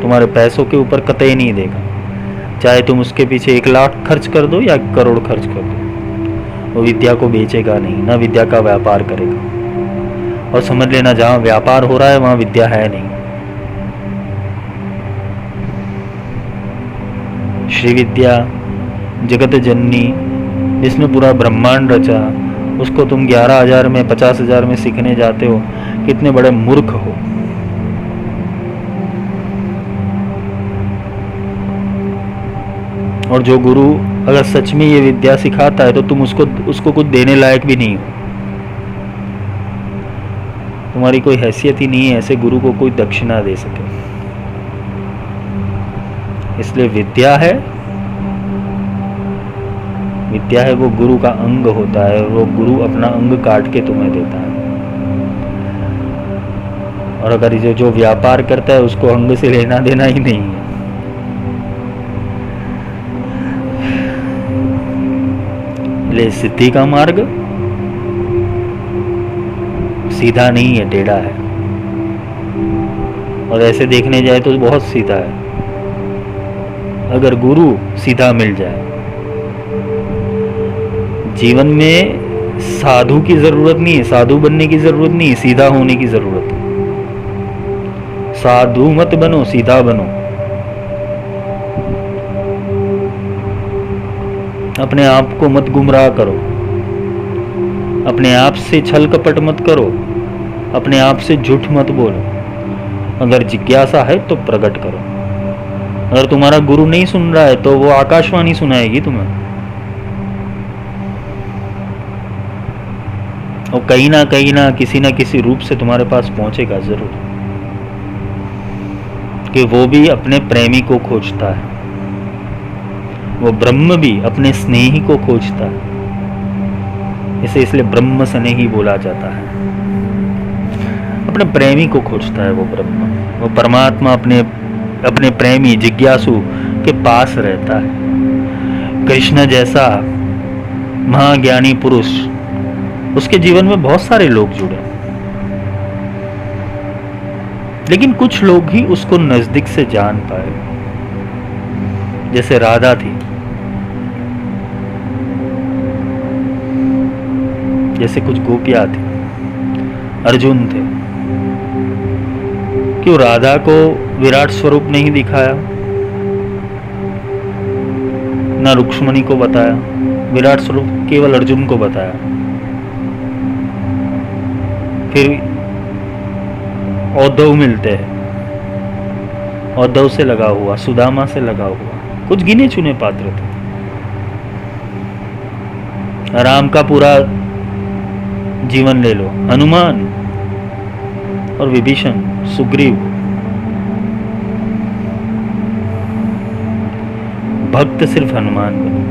[SPEAKER 1] तुम्हारे पैसों के ऊपर कतई नहीं देगा। चाहे तुम उसके पीछे 1 लाख खर्च कर दो या 1 करोड़ खर्च कर दो, वो विद्या को बेचेगा नहीं, ना विद्या का व्यापार करेगा। और समझ लेना, जहाँ व्यापार हो रहा है वहाँ विद्या है नहीं। श्री विद्या जगत जननी, जिसने पूरा ब्रह्मांड रचा, उसको तुम 11,000 में 50,000 में सीखने जाते हो, कितने बड़े मूर्ख हो। और जो गुरु अगर सच में ये विद्या सिखाता है तो तुम उसको कुछ देने लायक भी नहीं हो। तुम्हारी कोई हैसियत ही नहीं है ऐसे गुरु को कोई दक्षिणा दे सके। इसलिए विद्या है वो गुरु का अंग होता है, वो गुरु अपना अंग काट के तुम्हें देता है। और अगर जो व्यापार करता है उसको अंग से लेना देना ही नहीं है। ले सिद्धि का मार्ग सीधा नहीं है, टेढ़ा है। और ऐसे देखने जाए तो बहुत सीधा है। अगर गुरु सीधा मिल जाए, जीवन में साधु की जरूरत नहीं है, साधु बनने की जरूरत नहीं है, सीधा होने की जरूरत है। साधु मत बनो, सीधा बनो। अपने आप को मत गुमराह करो, अपने आप से छल कपट मत करो, अपने आप से झूठ मत बोलो। अगर जिज्ञासा है तो प्रकट करो। अगर तुम्हारा गुरु नहीं सुन रहा है तो वो आकाशवाणी सुनाएगी तुम्हें। और कहीं ना किसी रूप से तुम्हारे पास पहुंचेगा जरूर, कि वो भी अपने प्रेमी को खोजता है। वो ब्रह्म भी अपने स्नेही को खोजता है। इसे इसलिए ब्रह्म स्नेही बोला जाता है। अपने प्रेमी को खोजता है वो ब्रह्म। वो परमात्मा अपने अपने प्रेमी जिज्ञासु के पास रहता है। कृष्ण जैसा महाज्ञानी पुरुष, उसके जीवन में बहुत सारे लोग जुड़े, लेकिन कुछ लोग ही उसको नजदीक से जान पाए। जैसे राधा थी, जैसे कुछ गोपियां थी, अर्जुन थे। क्यों राधा को विराट स्वरूप नहीं दिखाया, ना रुक्ष्मणी को बताया, विराट स्वरूप केवल अर्जुन को बताया। फिर औद्धव मिलते हैं, औद्धव से लगा हुआ, सुदामा से लगा हुआ, कुछ गिने चुने पात्र थे। राम का पूरा जीवन ले लो, हनुमान और विभीषण, सुग्रीव, भक्त सिर्फ हनुमान बने।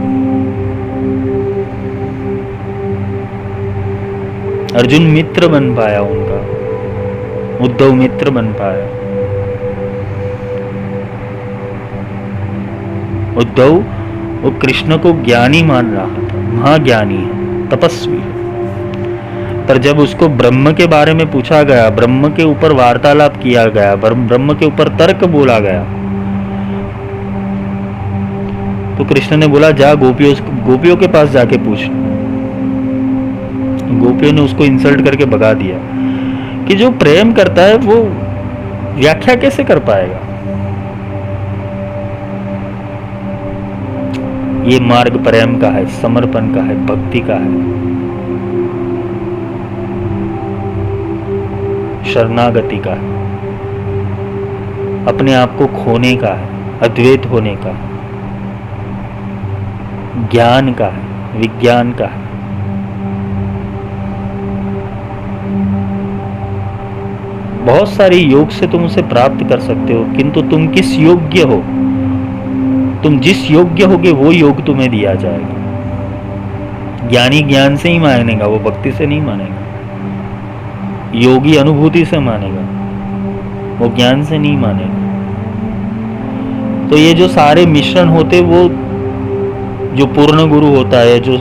[SPEAKER 1] अर्जुन मित्र बन पाया उनका, उद्धव मित्र बन पाया। उद्धव वो कृष्ण को ज्ञानी मान रहा था, महाज्ञानी है, तपस्वी है। पर जब उसको ब्रह्म के बारे में पूछा गया, ब्रह्म के ऊपर वार्तालाप किया गया, ब्रह्म के ऊपर तर्क बोला गया, तो कृष्ण ने बोला जा गोपियों के पास जाके पूछ। गोपियों ने उसको इंसल्ट करके भगा दिया कि जो प्रेम करता है वो व्याख्या कैसे कर पाएगा। ये मार्ग प्रेम का है, समर्पण का है, भक्ति का है, शरणागति का है, अपने आप को खोने का है, अद्वैत होने का है, ज्ञान का है, विज्ञान का है। बहुत सारी योग से तुम उसे प्राप्त कर सकते हो, किंतु तुम किस योग्य हो, तुम जिस योग्य होगे वो योग तुम्हें दिया जाएगा। ज्ञानी ज्ञान से ही मानेगा, वो भक्ति से नहीं मानेगा। योगी अनुभूति से मानेगा, वो ज्ञान से नहीं मानेगा। तो ये जो सारे मिश्रण होते, वो जो पूर्ण गुरु होता है, जो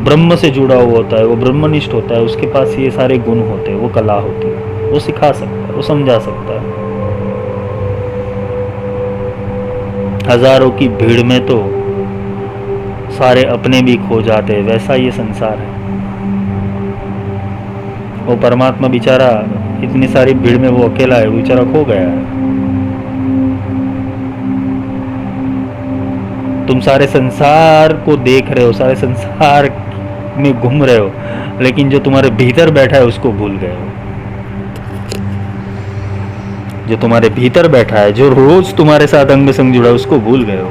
[SPEAKER 1] ब्रह्म से जुड़ा हुआ होता है, वो ब्रह्मनिष्ठ होता है, उसके पास ये सारे गुण होते हैं, वो कला होती है, वो सिखा सकता है, वो समझा सकता है। हजारों की भीड़ में तो सारे अपने भी खो जाते हैं, वैसा ये संसार है। वो परमात्मा बेचारा इतनी सारी भीड़ में वो अकेला है, वो बेचारा खो गया है। तुम सारे संसार को देख रहे हो, सारे संसार में घूम रहे हो, लेकिन जो तुम्हारे भीतर बैठा है उसको भूल गए हो। जो तुम्हारे भीतर बैठा है, जो रोज तुम्हारे साथ अंग संग जुड़ा है, उसको भूल गए हो।